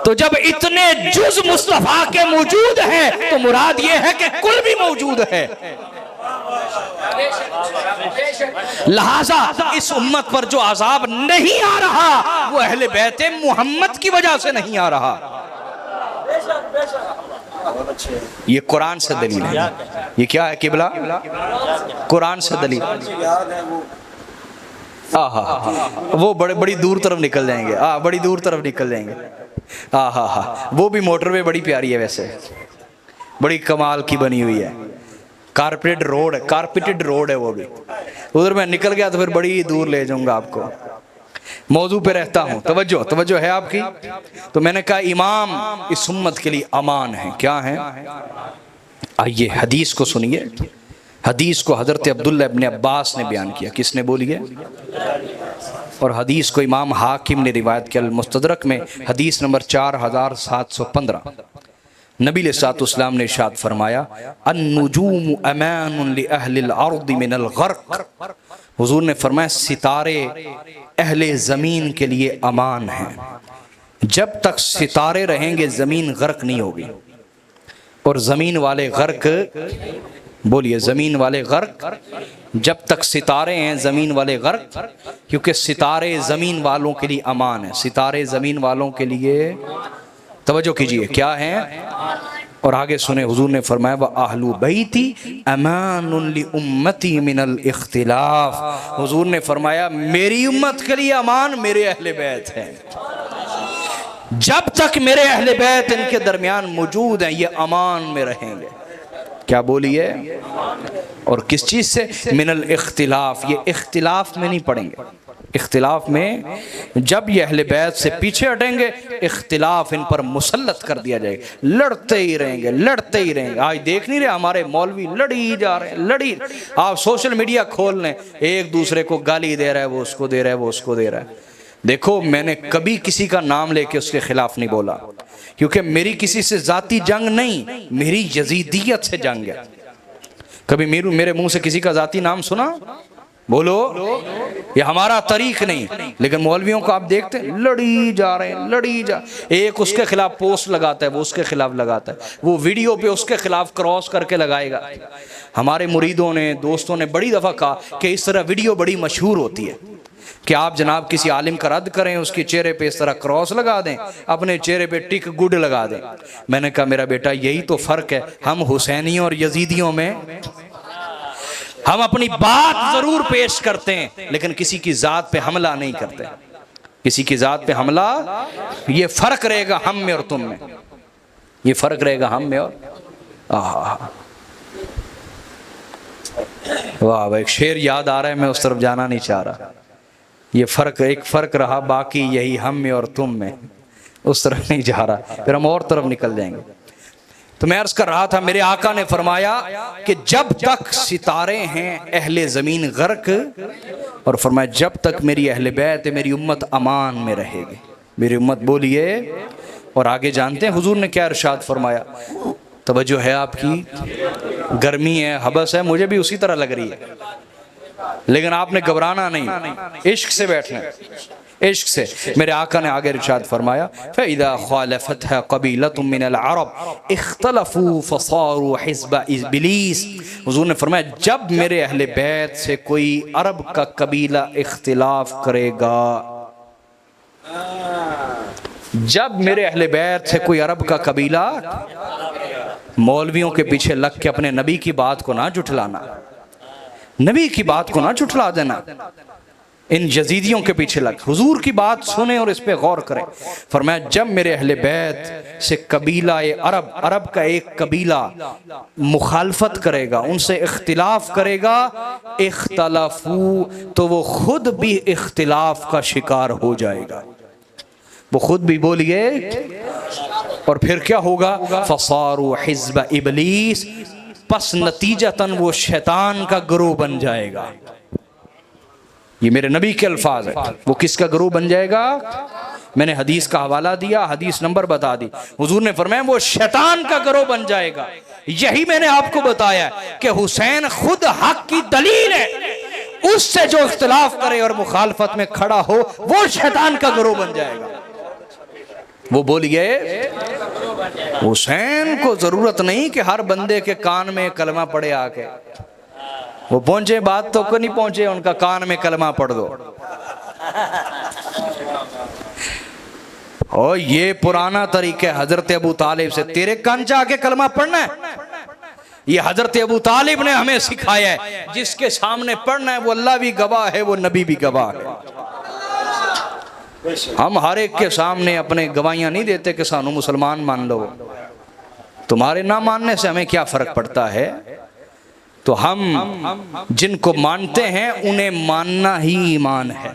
तो जब इतने जुज मुस्तफा के मौजूद हैं तो मुराद ये है कि कुल भी मौजूद है। लिहाजा इस उम्मत पर जो अजाब नहीं आ रहा वो अहले बैत मोहम्मद की वजह से नहीं आ रहा। ये कुरान से दलील है। ये क्या है किबला? कुरान से दलील। वो बड़ी दूर तरफ निकल जाएंगे, बड़ी दूर तरफ निकल जाएंगे। वो भी मोटरवे बड़ी प्यारी है, वैसे बड़ी कमाल की बनी हुई है, कारपेटेड रोड है वो भी। उधर मैं निकल गया तो फिर बड़ी दूर ले जाऊंगा आपको। मौजू पे रहता हूँ, तवज्जो है आपकी। तो मैंने कहा इमाम इस उम्मत के लिए अमान है। क्या है? आइए हदीस को सुनिए। हदीस को हजरत अब्दुल्लाह इब्न अब्बास ने बयान किया। किसने बोली है? और हदीस को इमाम हाकिम ने रिवायत किया मुस्तदरक में, हदीस नंबर 4715। नबी अलैहिस्सलाम ने इरशाद फरमाया अन्नुजूम अमानुन लि अहलिल अर्द मिनल गर्क। हुजूर ने फरमाया सितारे अहले ज़मीन के लिए अमान हैं। जब तक सितारे रहेंगे ज़मीन गर्क नहीं होगी। और ज़मीन वाले गर्क, बोलिए ज़मीन वाले गर्क। जब तक सितारे हैं ज़मीन वाले गर्क, क्योंकि सितारे ज़मीन वालों के लिए अमान है। सितारे ज़मीन वालों के लिए, तवज्जो कीजिए, क्या है? और आगे सुने हुजूर ने फरमाया व अहलु बैती अमानुन लि उम्मती मिनल इख्तिलाफ। हुजूर ने फरमाया मेरी उम्मत के लिए अमान मेरे अहले बैत है। जब तक मेरे अहले बैत इनके दरमियान मौजूद हैं ये अमान में रहेंगे। क्या बोलिए? और किस चीज़ से? मिनल इख्तिलाफ। ये इख्तिलाफ में नहीं पढ़ेंगे, इख्तिलाफ में जब ये अहले बैत से पीछे हटेंगे, इख्तिलाफ इन पर मुसल्लत कर दिया जाएगा, लड़ते ही रहेंगे, लड़ते ही रहेंगे। आज देख नहीं रहे हमारे मौलवी लड़ी जा रहे हैं, लड़ी। आप सोशल मीडिया खोल लें, एक दूसरे को गाली दे रहा है, वो उसको दे रहा है, वो उसको दे रहा है। देखो, मैंने कभी किसी का नाम लेके उसके खिलाफ नहीं बोला, क्योंकि मेरी किसी से जाती जंग नहीं, मेरी यजीदियत से जंग है। कभी मेरे मुंह से किसी का जाती नाम सुना? बोलो, ये हमारा तरीक नहीं। लेकिन मौलवियों को आप देखते हैं, लड़ी जा रहे हैं, लड़ी जा। एक उसके खिलाफ पोस्ट लगाता है, वो उसके खिलाफ लगाता है, वो वीडियो पे उसके खिलाफ क्रॉस करके लगाएगा। हमारे मुरीदों ने, दोस्तों ने बड़ी दफ़ा कहा कि इस तरह वीडियो बड़ी मशहूर होती है कि आप जनाब किसी आलिम का रद्द करें, उसके चेहरे पे इस तरह क्रॉस लगा दें, अपने चेहरे पे टिक गुड लगा दें। मैंने कहा मेरा बेटा, यही तो फ़र्क है हम हुसैनियों और यजीदियों में। हम अपनी बात जरूर पेश करते हैं, लेकिन किसी की जात पे हमला नहीं करते। किसी की जात पे हमला, ये फर्क रहेगा हम में और तुम में, ये फर्क रहेगा हम में और वाह भाई, एक शेर याद आ रहा है, मैं उस तरफ जाना नहीं चाह रहा। ये फर्क, एक फर्क रहा, बाकी यही हम में और तुम में, उस तरफ नहीं जा रहा, फिर हम और तरफ निकल जाएंगे। तो मैं अर्ज कर रहा था, मेरे आका ने फरमाया कि जब तक सितारे हैं अहले ज़मीन गर्क, और फरमाया जब तक मेरी अहले बैत है मेरी उम्मत अमान में रहेगी। मेरी उम्मत बोलिए। और आगे जानते हैं हुजूर ने क्या इरशाद फरमाया? तवज्जो है आपकी? गर्मी है, हबस है, मुझे भी उसी तरह लग रही है, लेकिन आपने घबराना नहीं, इश्क से बैठना है, इश्क से। मेरे आका ने आगे इरशाद फरमाया, फ़इज़ा ख़ालफ़त क़बीलतुम मिनल अरब इख्तलफ़ू फ़सारू हिज़्ब इब्लीस। हुज़ूर ने फरमाया जब मेरे अहले बैत से कोई अरब का कबीला इख्तिलाफ करेगा, जब मेरे अहले बैत से कोई अरब का कबीला, मौलवियों के पीछे लग के अपने नबी की बात को ना जुठलाना, नबी की बात को ना जुठला देना, इन यजीदियों के पीछे लग, हुजूर की बात सुने और इस पे गौर करें। फरमाया जब मेरे अहले बैत से कबीला अरब, अरब का एक कबीला मुखालफत करेगा, उनसे इख्तिलाफ करेगा, इख्तलफू, तो वो खुद भी इख्तिलाफ का शिकार हो जाएगा, वो खुद भी, बोलिए, और फिर क्या होगा? फसारू हिज़्ब इब्लीस, पस नतीजतन वो शैतान का गिरोह बन जाएगा। ये मेरे नबी के अल्फाज है। वो किसका गिरोह बन जाएगा? मैंने हदीस का हवाला दिया, हदीस नंबर बता दी, हुजूर ने फरमाया वो शैतान का गिरोह बन जाएगा। यही मैंने आपको बताया कि हुसैन खुद हक की दलील है, उससे जो इख्तिलाफ करे और मुखालफत में खड़ा हो वो शैतान का गिरोह बन जाएगा। वो बोलिए, हुसैन को जरूरत नहीं कि हर बंदे के कान में कलमा पड़े आके, वो पहुंचे बात तो को नहीं पहुंचे, उनका कान में कलमा पढ़ दो। और ये पुराना तरीका है हजरत अबू तालिब से, तेरे कान से आके कलमा पढ़ना है, ये हजरत अबू तालिब ने हमें सिखाया है। जिसके सामने पढ़ना है वो अल्लाह भी गवाह है, वो नबी भी गवाह है। हम हर एक के सामने अपने गवाहियां नहीं देते कि सानू मुसलमान मान लो, तुम्हारे ना मानने से हमें क्या फर्क पड़ता है। तो हम जिनको मानते हैं उन्हें मानना ही ईमान है,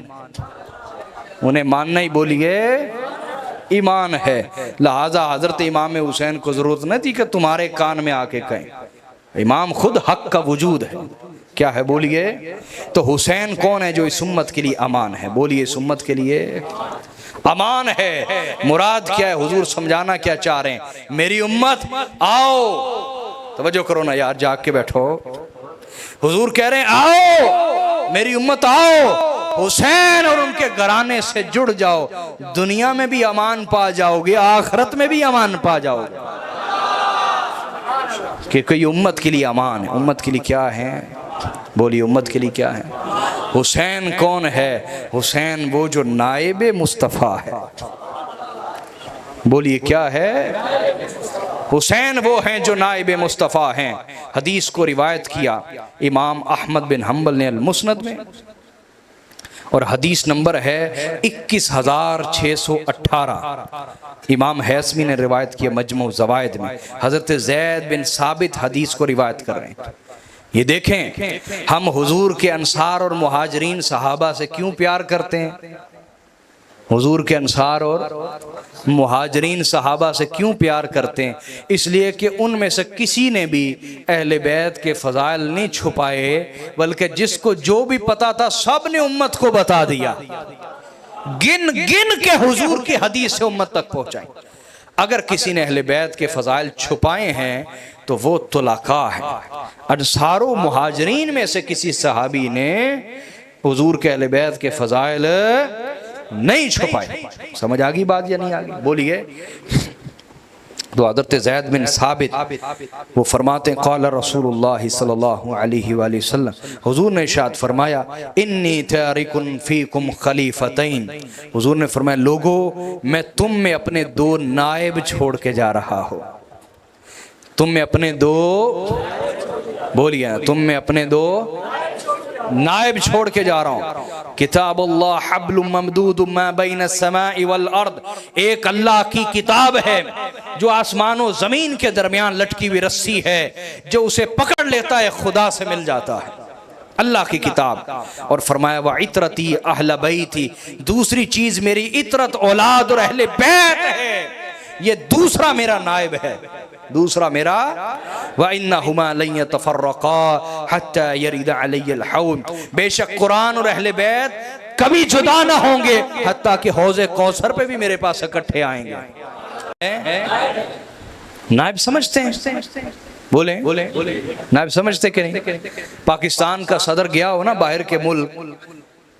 उन्हें मानना ही, बोलिए, ईमान है। लिहाजा हजरत इमाम हुसैन को जरूरत नहीं थी कि तुम्हारे कान में आके कहें, इमाम खुद हक का वजूद है। क्या है? बोलिए। तो हुसैन कौन है जो इस उम्मत के लिए अमान है? बोलिए, इस उम्मत के लिए अमान है। मुराद क्या है? हुजूर समझाना क्या चाह रहे हैं? मेरी उम्मत आओ, तवज्जो करो ना यार, जाग के बैठो। हुजूर कह रहे हैं आओ मेरी उम्मत, आओ हुसैन और उनके घराने से जुड़ जाओ, दुनिया में भी अमान पा जाओगे, आखिरत में भी अमान पा जाओगे। कि कोई उम्मत के लिए अमान है। उम्मत के लिए क्या है? बोलिए, उम्मत के लिए क्या है? हुसैन कौन है? हुसैन वो जो नाइब मुस्तफ़ा है। बोलिए, क्या है? हुसैन वो हैं जो नाइब मुस्तफ़ा हैं। हदीस को रिवायत किया इमाम अहमद बिन हम्बल ने अल-मुस्नद में, और हदीस नंबर है 21,618। इमाम हैसमी ने रिवायत किया मजमू ज़वाइद में। हज़रत ज़ैद बिन साबित हदीस को रिवायत कर रहे हैं। ये देखें हम हुजूर के अंसार और मुहाजिरीन सहाबा से क्यों प्यार करते हैं, हुजूर के अंसार और मुहाजिरीन सहाबा से क्यों प्यार करते हैं, इसलिए कि उनमें से किसी ने भी अहले बैत के फ़ज़ाइल नहीं छुपाए, बल्कि जिसको जो भी पता था सब ने उम्मत को बता दिया, गिन गिन के हुजूर की हदीस से उम्मत तक पहुंचाई। अगर किसी ने अहले बैत के फ़ज़ाइल छुपाए हैं तो वो तुलाका है। अंसारो मुहाजिरीन में से किसी सहाबी ने हुजूर के अहले बैत के फ़ज़ाइल नहीं छुपाए। समझ आ गई बात या नहीं आ गई? बोलिए। तो हज़रत ज़ैद बिन साबित वो फरमाते हैं क़ाल रसूलुल्लाह सल्लल्लाहु अलैहि वसल्लम, हुजूर ने इरशाद फरमाया इन्नी तारिकुन फ़ीकुम खलीफ़तैन, हुजूर ने फरमाया लोगो मैं तुम में अपने दो नायब छोड़ के जा रहा हूँ, तुम में अपने दो, बोलिए, तुम में अपने दो नायब छोड़ के जा रहा हूँ। किताबुल्लाह हब्लुम ममदूदुम मा बैन समाई वल अर्द, एक अल्लाह की किताब है जो आसमान और ज़मीन के दरमियान लटकी हुई रस्सी है, जो उसे पकड़ लेता है खुदा से मिल जाता है, अल्लाह की किताब। और फरमाया व इतरती अहल बैती, दूसरी चीज़ मेरी इतरत औलाद और अहले बैत है, ये दूसरा मेरा नायब है, दूसरा मेरा। व इन्नहुमा लन यतफर्रक़ा हत्ता यरिदा अलैयल हौद, बेशक कुरान और अहले बैत कभी जुदा ना होंगे हत्ता कि हौज़े कौसर पे भी मेरे पास इकट्ठे आएंगे। नायब समझते हैं? बोले नायब समझते कि नहीं? पाकिस्तान का सदर गया हो ना बाहर के मुल्क,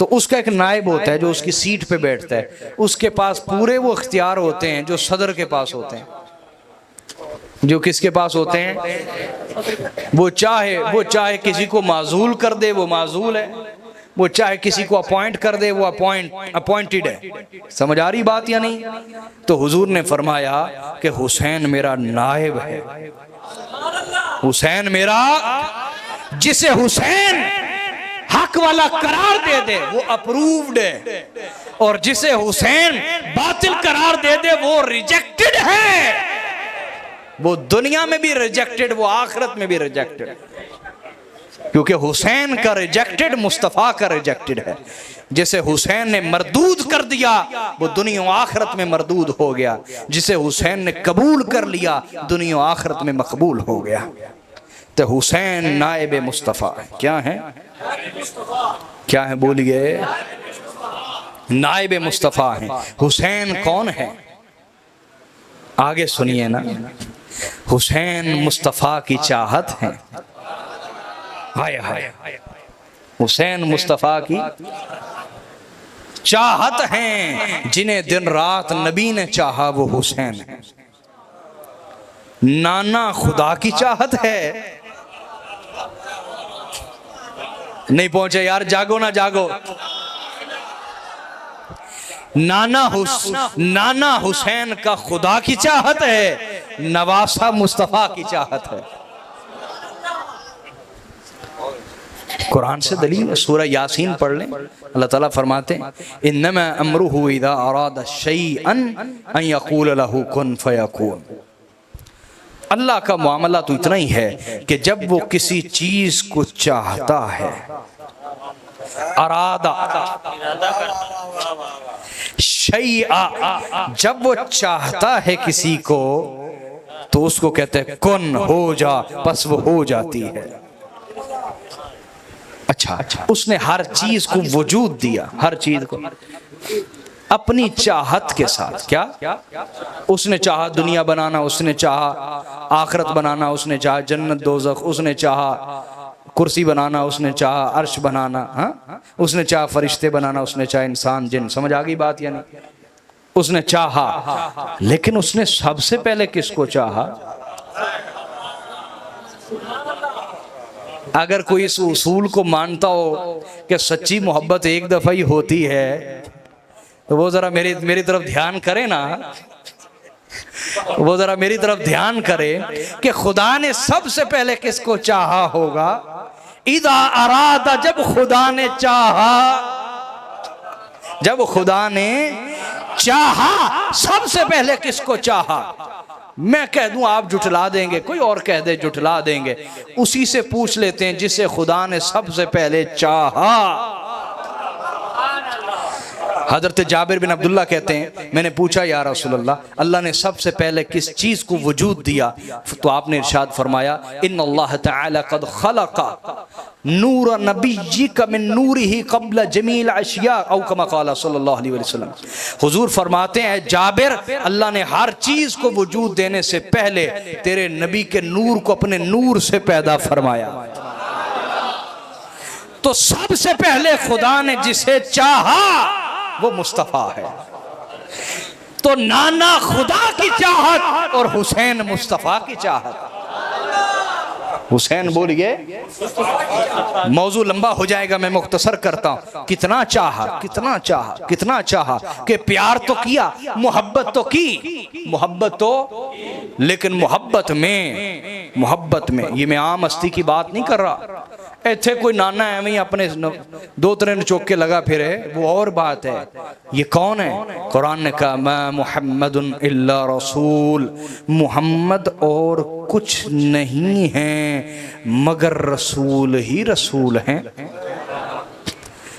तो उसका एक नायब होता है जो उसकी सीट पे बैठता है, उसके पास पूरे वो इख्तियार होते हैं जो सदर के पास होते हैं। जो किसके पास होते हैं? वो चाहे किसी को माजूल कर दे वो माजूल है, वो चाहे किसी को अपॉइंट कर दे वो अपॉइंटेड है। समझ आ रही बात या नहीं? तो हुजूर ने फरमाया कि हुसैन मेरा नायब है, हुसैन मेरा, जिसे हुसैन हक वाला करार दे दे वो अप्रूव्ड है, और जिसे हुसैन बातिल करार दे दे वो रिजेक्टेड है। वो दुनिया में भी रिजेक्टेड, वो आखिरत में भी रिजेक्टेड, क्योंकि हुसैन का रिजेक्टेड मुस्तफ़ा का रिजेक्टेड है। जिसे हुसैन ने मरदूद कर दिया वो दुनिया आखिरत में मरदूद हो गया, जिसे हुसैन ने कबूल कर लिया दुनिया आखिरत में मकबूल हो गया। तो हुसैन नायब मुस्तफ़ा क्या है? क्या है? बोलिए। नायब मुस्तफ़ा है। हुसैन कौन है? आगे सुनिए ना। हुसैन मुस्तफ़ा की चाहत है। हाय हाय, हुसैन मुस्तफ़ा की चाहत हैं, जिन्हें दिन रात नबी ने चाहा वो हुसैन है। नाना खुदा की चाहत है। नहीं पहुंचे यार, जागो ना जागो। नाना हुसैन का खुदा की चाहत है, नवासा मुस्तफ़ा की चाहत है। कुरान से दलील, सूरह यासीन पढ़ लें। अल्लाह ताला फरमाते हैं इन्नमा अमरुहु इज़ा अरादा शैअन अन यक़ूल लहू कुन फयकून। अल्लाह का मामला तो इतना ही है कि जब वो किसी चीज को चाहता है, अरादा शैआ, जब वो चाहता है किसी को तो उसको कहते हैं कुन, हो जा, बस वो हो जाती है। अच्छा, उसने हर चीज को वजूद दिया, हर चीज को अपनी चाहत के साथ। क्या उसने चाहा दुनिया बनाना, उसने चाहा आखिरत बनाना, उसने चाहा जन्नत दोज़ख, उसने चाहा कुर्सी बनाना, उसने चाहा अर्श बनाना, हाँ, उसने चाहा फरिश्ते बनाना, उसने चाहा इंसान जिन। समझ आ गई बात? यानी उसने चाहा, लेकिन उसने सबसे पहले किसको चाहा? अगर कोई इस उसूल को मानता हो कि सच्ची मोहब्बत एक दफा ही होती है तो वो जरा मेरी तरफ ध्यान करे ना, वो जरा मेरी तरफ ध्यान करे कि खुदा ने सबसे पहले किसको चाहा होगा? इदा अरादा, जब खुदा ने चाहा, जब खुदा ने चाहा सबसे पहले किसको चाहा? मैं कह दूं आप जुटला देंगे, कोई और कह दे जुटला देंगे। उसी से पूछ लेते हैं जिसे खुदा ने सबसे पहले चाहा। हजरत जाबिर बिन अब्दुल्ला कहते हैं, मैंने पूछा या रसूलल्लाह, अल्लाह ने सबसे पहले किस चीज को वजूद दिया? तो आपने इरशाद फरमाया, इन्नल्लाह तआला कद खलका नूर नबिय्यिका मिन नूरिही क़ब्ल जमील अशिया औ कमा क़ाला सल्लल्लाहु अलैहि वसल्लम। हुजूर फरमाते हैं, जाबिर, अल्लाह ने हर चीज को वजूद देने से पहले तेरे नबी के नूर को अपने नूर से पैदा फरमाया। तो सबसे पहले खुदा ने जिसे चाहा वो मुस्तफ़ा है। तो नाना खुदा की चाहत और हुसैन मुस्तफ़ा की चाहत। हुसैन बोलिए, मौजू लंबा हो जाएगा, मैं मुख्तसर करता हूं। कितना चाहा, कितना चाहा, कितना चाहा कि प्यार तो किया, मोहब्बत तो की, मोहब्बत तो, लेकिन मोहब्बत में ये मैं आम हस्ती की बात नहीं कर रहा। इतने कोई नाना है वही अपने दो तरह चौके लगा फिरे, वो और बात है। ये कौन है? कुरान ने कहा, मैं मुहम्मदुन इल्ला रसूल, मुहम्मद और कुछ नहीं है मगर रसूल ही रसूल हैं।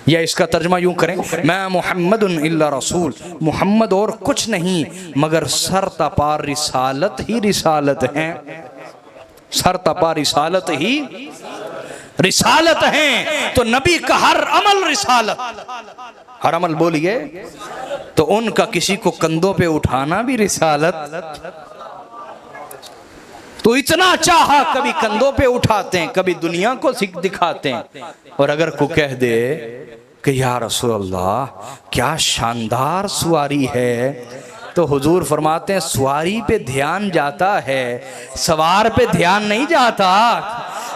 या इसका तर्जमा यूं करें, मैं मुहम्मदुन इल्ला रसूल, मुहम्मद और कुछ नहीं मगर सर तपा रिसालत ही रिसालत है। सर तपा रिसालत ही रिसालत है। तो नबी का हर अमल रिसालत, हर अमल बोलिए, तो उनका किसी को कंधों पे उठाना भी रिसालत। तो इतना चाहा, कभी कंधों पे उठाते हैं, कभी दुनिया को दिखाते हैं। और अगर को कह दे कि या रसूल अल्लाह क्या शानदार सवारी है, तो हुजूर फरमाते हैं, सवारी पे ध्यान जाता है, सवार पे ध्यान नहीं जाता।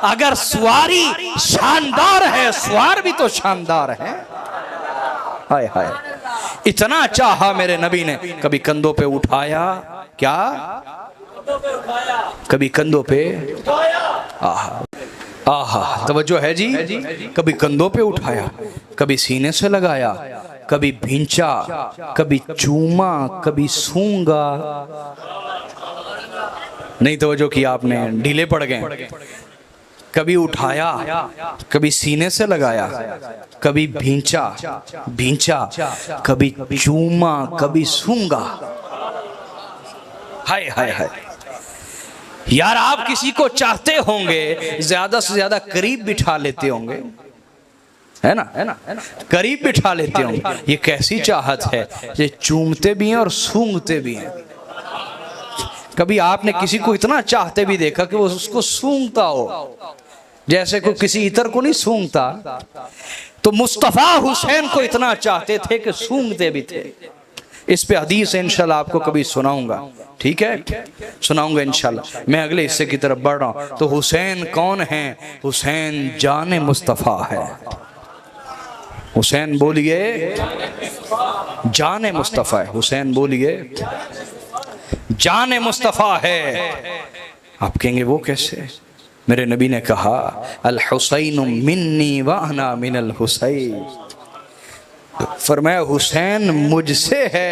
अगर सवारी शानदार है, सवार भी तो शानदार है। हाय हाय, इतना चाहा मेरे नबी ने, कभी कंधों पे उठाया, क्या कभी कंधों पे, आहा आहा, तवज्जो है जी, कभी कंधों पे उठाया, कभी सीने से लगाया, कभी भींचा, कभी चूमा, कभी सूंगा। नहीं तवज्जो की आपने, ढीले पड़ गए। कभी उठाया, कभी सीने से लगाया, कभी भींचा, कभी चूमा, कभी सूंगा। हाय हाय हाय यार, आप किसी को चाहते होंगे, ज्यादा से ज्यादा करीब बिठा लेते होंगे, है ना, है ना, है ना, करीब बिठा लेते होंगे। ये कैसी चाहत है, ये चूमते भी हैं और सूंघते भी हैं। कभी आपने किसी को इतना चाहते भी देखा कि वो उसको सूंघता हो, जैसे कोई किसी इतर को नहीं सूंघता? तो मुस्तफ़ा हुसैन को इतना चाहते थे कि सूंघते भी थे। इस पे हदीस है, इंशाल्लाह आपको कभी सुनाऊंगा, ठीक है, सुनाऊंगा इंशाल्लाह। मैं अगले हिस्से की तरफ बढ़ रहा हूं। तो हुसैन कौन है? हुसैन जाने मुस्तफ़ा है। हुसैन बोलिए, जाने मुस्तफ़ा है। हुसैन बोलिए, जाने मुस्तफ़ा है। आप कहेंगे वो कैसे? मेरे नबी ने कहा, अल हुसैन मिन्नी व अना मिनल हुसैन। फरमाया, हुसैन मुझसे है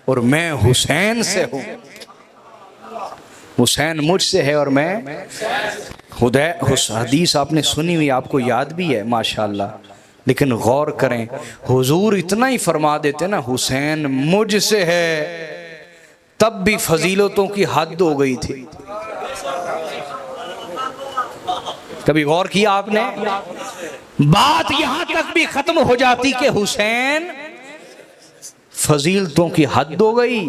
और मैं हुसैन से हूं। हुसैन मुझसे है और मैं हदीस आपने सुनी हुई, आपको याद भी है माशाल्लाह। लेकिन गौर करें, हुजूर इतना ही फरमा देते ना, हुसैन मुझसे है, तब भी फजीलतों की हद हो गई थी। कभी गौर किया आपने? बात यहां तक भी खत्म हो जाती कि हुसैन, फजीलतों की हद हो गई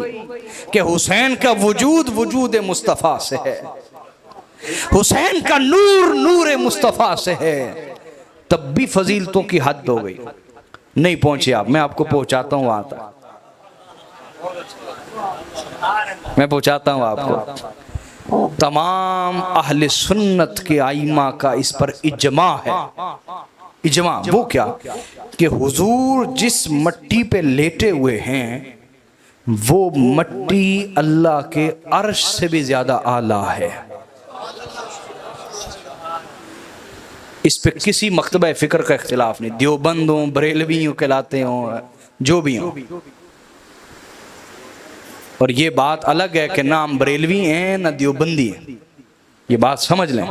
कि हुसैन का वजूद मुस्तफ़ा से है, हुसैन का नूर मुस्तफ़ा से है, तब भी फजीलतों की हद हो गई। नहीं पहुंचे आप, मैं आपको पहुंचाता हूं वहां तक, मैं पहुंचाता हूं आपको। तमाम अहले सुन्नत के आइमा का इस पर इजमा है। इजमा वो क्या कि हुजूर जिस मट्टी पे लेटे हुए हैं, वो मट्टी अल्लाह के अर्श से भी ज्यादा आला है। इस पे किसी मकतबा फिक्र का इख्तिलाफ नहीं, देवबंद हो, बरेलवी हो, कहलाते हो, जो भी हो। और ये बात अलग है कि ना हम बरेलवी हैं ना देवबंदी हैं, ये बात समझ लें।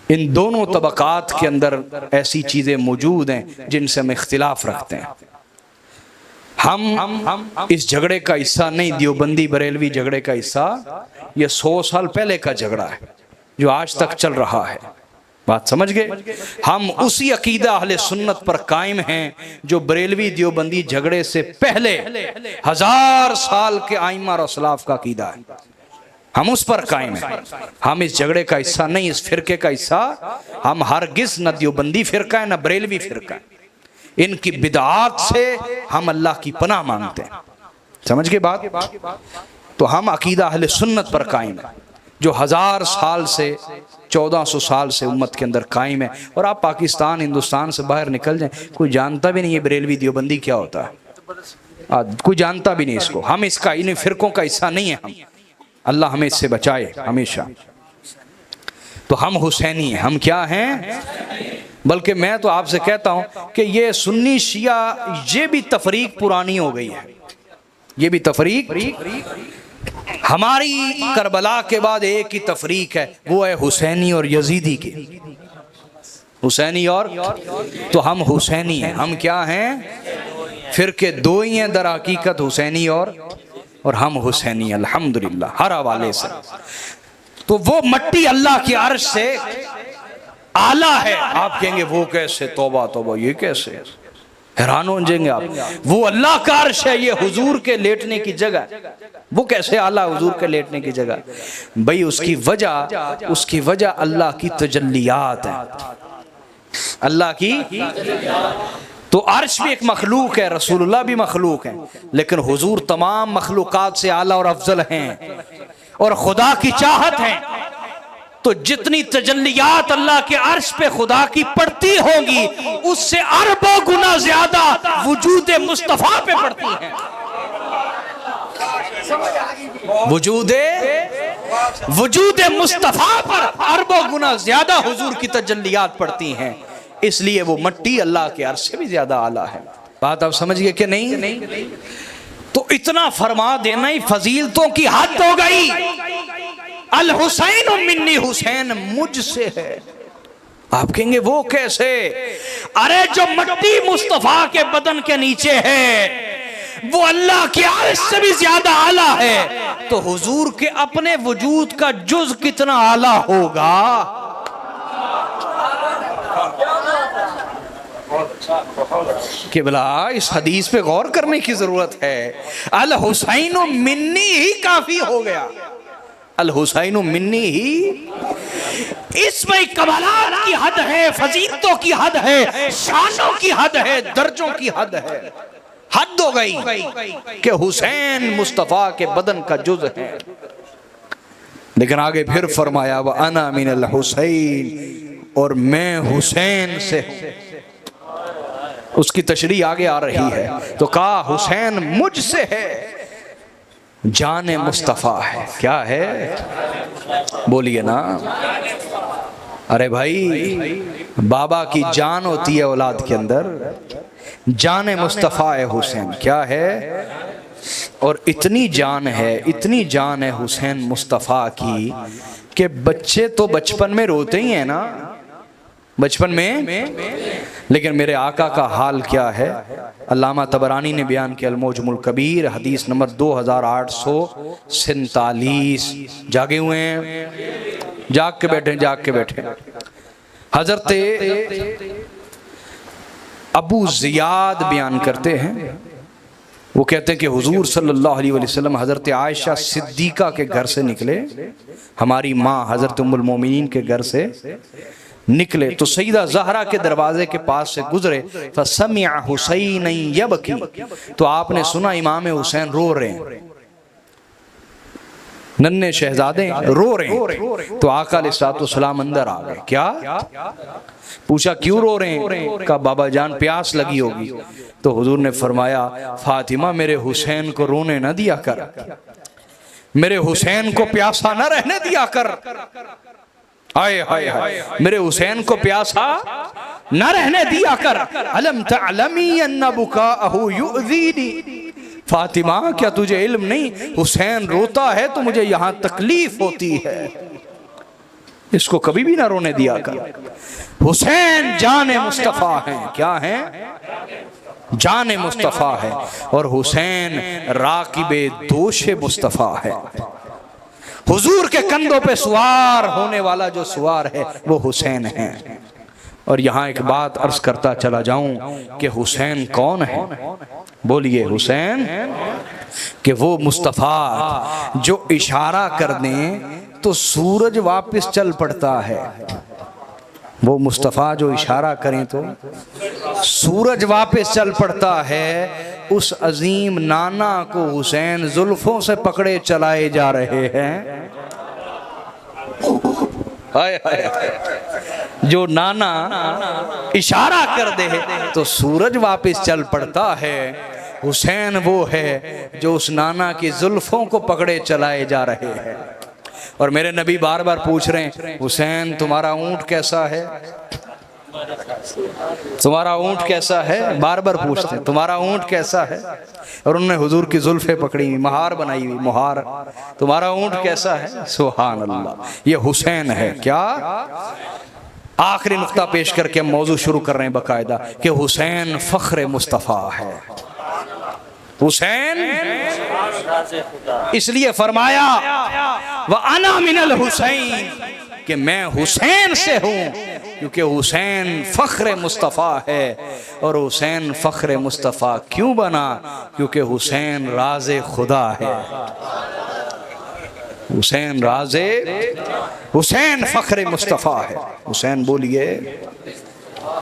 इन दोनों तबकात के अंदर ऐसी चीज़ें मौजूद हैं जिनसे हम इख्तिलाफ रखते हैं। हम इस झगड़े का हिस्सा नहीं, देवबंदी बरेलवी झगड़े का हिस्सा ये 100 साल पहले का झगड़ा है जो आज तक चल रहा है। बात समझ गए? हम उसी अकीदा अहले सुन्नत पर कायम हैं जो बरेलवी देवबंदी झगड़े से पहले 1000 साल के आइमा और असलाफ का अकीदा है। हम उस पर कायम हैं। हम इस झगड़े का हिस्सा नहीं, इस फिरके का हिस्सा हम हरगिज़ न देवबंदी फिरका है न बरेलवी फिरका है। इनकी बिदआत से हम अल्लाह की पनाह मांगते हैं। समझ गए बात? तो हम अकीदा अहले सुन्नत पर कायम है जो 1000 साल से 1400 साल से उम्मत के अंदर कायम है। और आप पाकिस्तान हिंदुस्तान से बाहर निकल जाएं, कोई जानता भी नहीं है बरेलवी देवबंदी क्या होता है, कोई जानता भी नहीं इसको। हम इसका इन फिरकों का हिस्सा नहीं है। हम अल्लाह हमें इससे बचाए हमेशा। तो हम हुसैनी हैं। हम क्या हैं? बल्कि मैं तो आपसे कहता हूं कि ये सुन्नी शिया ये भी तफरीक पुरानी हो गई है। ये भी तफरीक, हमारी करबला के बाद एक ही तफरीक है, वो है हुसैनी और यजीदी की। हुसैनी और तो हम हुसैनी हैं। हम क्या हैं? फिर के दो ही हैं दर हकीकत, हुसैनी और हम हुसैनी अल्हम्दुलिल्लाह हर हवाले से। तो वो मट्टी अल्लाह की अर्श से आला है। आप कहेंगे वो कैसे? तौबा तौबा, ये कैसे? हैरान हो जाएंगे आप। वो अल्लाह का अर्श है, ये हुजूर के लेटने की जगह। वो कैसे आला हुजूर के लेटने की जगह? भाई उसकी वजह अल्लाह की तजल्लियात है। अल्लाह की तो अर्श भी एक मखलूक है, रसूलुल्लाह भी मखलूक हैं, लेकिन हुजूर तमाम मखलूकात से आला और अफजल हैं और खुदा की चाहत हैं। तो जितनी तजल्लियात अल्लाह के अर्श पे खुदा की पड़ती होगी उससे अरबों गुना ज्यादा वजूद मुस्तफा पे पड़ती हैं। वजूद मुस्तफा पर अरबों गुना ज्यादा हुजूर की तजल्लियात पड़ती हैं। इसलिए वो मट्टी अल्लाह के अर्श से भी ज्यादा आला है। बात आप समझ गए कि नहीं? तो इतना फरमा देना ही फजीलतों की हद हो गई। अल हुसैन मिन्नी, हुसैन मुझसे है। आप कहेंगे वो कैसे? अरे जो मट्टी मुस्तफा के बदन के नीचे है वो अल्लाह के अर्श से भी ज्यादा आला है। तो हुजूर के अपने वजूद का जुज कितना आला होगा? कि भला इस हदीस पे गौर करने की जरूरत है। अल हुसैन मिन्नी ही काफी हो गया। अल हुसैन मिन्नी ही, इसमें कमालात की हद है, फजीलतों की हद है, शानों की हद है, दर्जों की हद है। हद हो गई कि हुसैन मुस्तफा के बदन का जुज है। लेकिन आगे फिर फरमाया व अना मिनल हुसैन, और मैं हुसैन से हूं। उसकी तशरीह आगे आ रही है। तो कहा हुसैन मुझसे है, जाने मुस्तफा है। क्या है? बोलिए ना। अरे भाई, बाबा की जान होती है औलाद के अंदर, जाने मुस्तफा है हुसैन। क्या है? और इतनी जान है हुसैन मुस्तफा की कि बच्चे तो बचपन में रोते ही हैं ना, बचपन में। लेकिन मेरे आका का हाल क्या है? अल्लामा तबरानी ने बयान किया अल-मुअजमुल कबीर, हदीस नंबर 2847। जागे हुए हैं, जाग के बैठे। हजरत अबू जियाद बयान करते हैं, वो कहते हैं कि हुजूर सल्लल्लाहु अलैहि वसल्लम हजरत आयशा सिद्दीका के घर से निकले, हमारी माँ हजरत उम्मुल मोमिनीन के घर से निकले तो सईदा ज़हरा के दरवाजे के पास से गुजरे। फसमिअ हुसैन यबकी, तो आपने सुना इमाम हुसैन रो रहे हैं, नन्हे शहजादे रो रहे हैं। तो आका अलैहिस्सलाम अंदर आ गए। क्या पूछा? क्यों रो रहे हैं? कहा बाबा जान प्यास लगी होगी। तो हुजूर ने फरमाया फातिमा मेरे हुसैन को रोने न दिया कर, मेरे हुसैन को प्यासा न रहने दिया कर। हाय हाय हाय, मेरे हुसैन को प्यासा न रहने दिया कर। अलम तअलमी अन्ना बुकाअहु युज़ीनी, फातिमा क्या तुझे इल्म नहीं, हुसैन रोता है तो मुझे यहाँ तकलीफ होती है। इसको कभी भी ना रोने दिया कर। हुसैन जाने मुस्तफ़ा हैं, क्या हैं? जाने मुस्तफ़ा है। और हुसैन राकिबे दोषे मुस्तफ़ा है। हुजूर के कंधों पे सवार होने वाला जो सवार है वो हुसैन है। और यहाँ एक बात अर्ज करता चला जाऊं कि हुसैन कौन है? बोलिए हुसैन कि वो मुस्तफ़ा जो इशारा कर दें तो सूरज वापस चल पड़ता है। वो मुस्तफ़ा जो इशारा करें तो सूरज वापस चल पड़ता है। उस अजीम नाना को हुसैन जुल्फों से पकड़े चलाए जा रहे हैं। हाय हाय हाय। जो नाना इशारा कर दे तो सूरज वापस चल पड़ता है। हुसैन वो है जो उस नाना की जुल्फों को पकड़े चलाए जा रहे हैं। और मेरे नबी बार बार पूछ रहे हैं, हुसैन तुम्हारा ऊंट कैसा है? तुम्हारा ऊंट कैसा है? बार बार पूछते हैं तुम्हारा ऊंट कैसा है। और उन्होंने हुजूर की जुल्फे पकड़ी हुई, महार बनाई हुई, मुहार। तुम्हारा ऊंट कैसा है? सुभान अल्लाह, ये हुसैन है। क्या आखिरी नुक्ता पेश करके हम मौजू शुरू कर रहे हैं बाकायदा कि हुसैन फख्र मुस्तफ़ा है। हुसैन इसलिए फरमाया व अना मिनल हुसैन, कि मैं हुसैन से हूं, क्योंकि हुसैन फख्र मुस्तफ़ा है। और हुसैन फख्र मुस्तफ़ा क्यों बना? क्योंकि हुसैन राज़े खुदा है। हुसैन राज़े, हुसैन फख्र मुस्तफ़ा है। हुसैन बोलिए।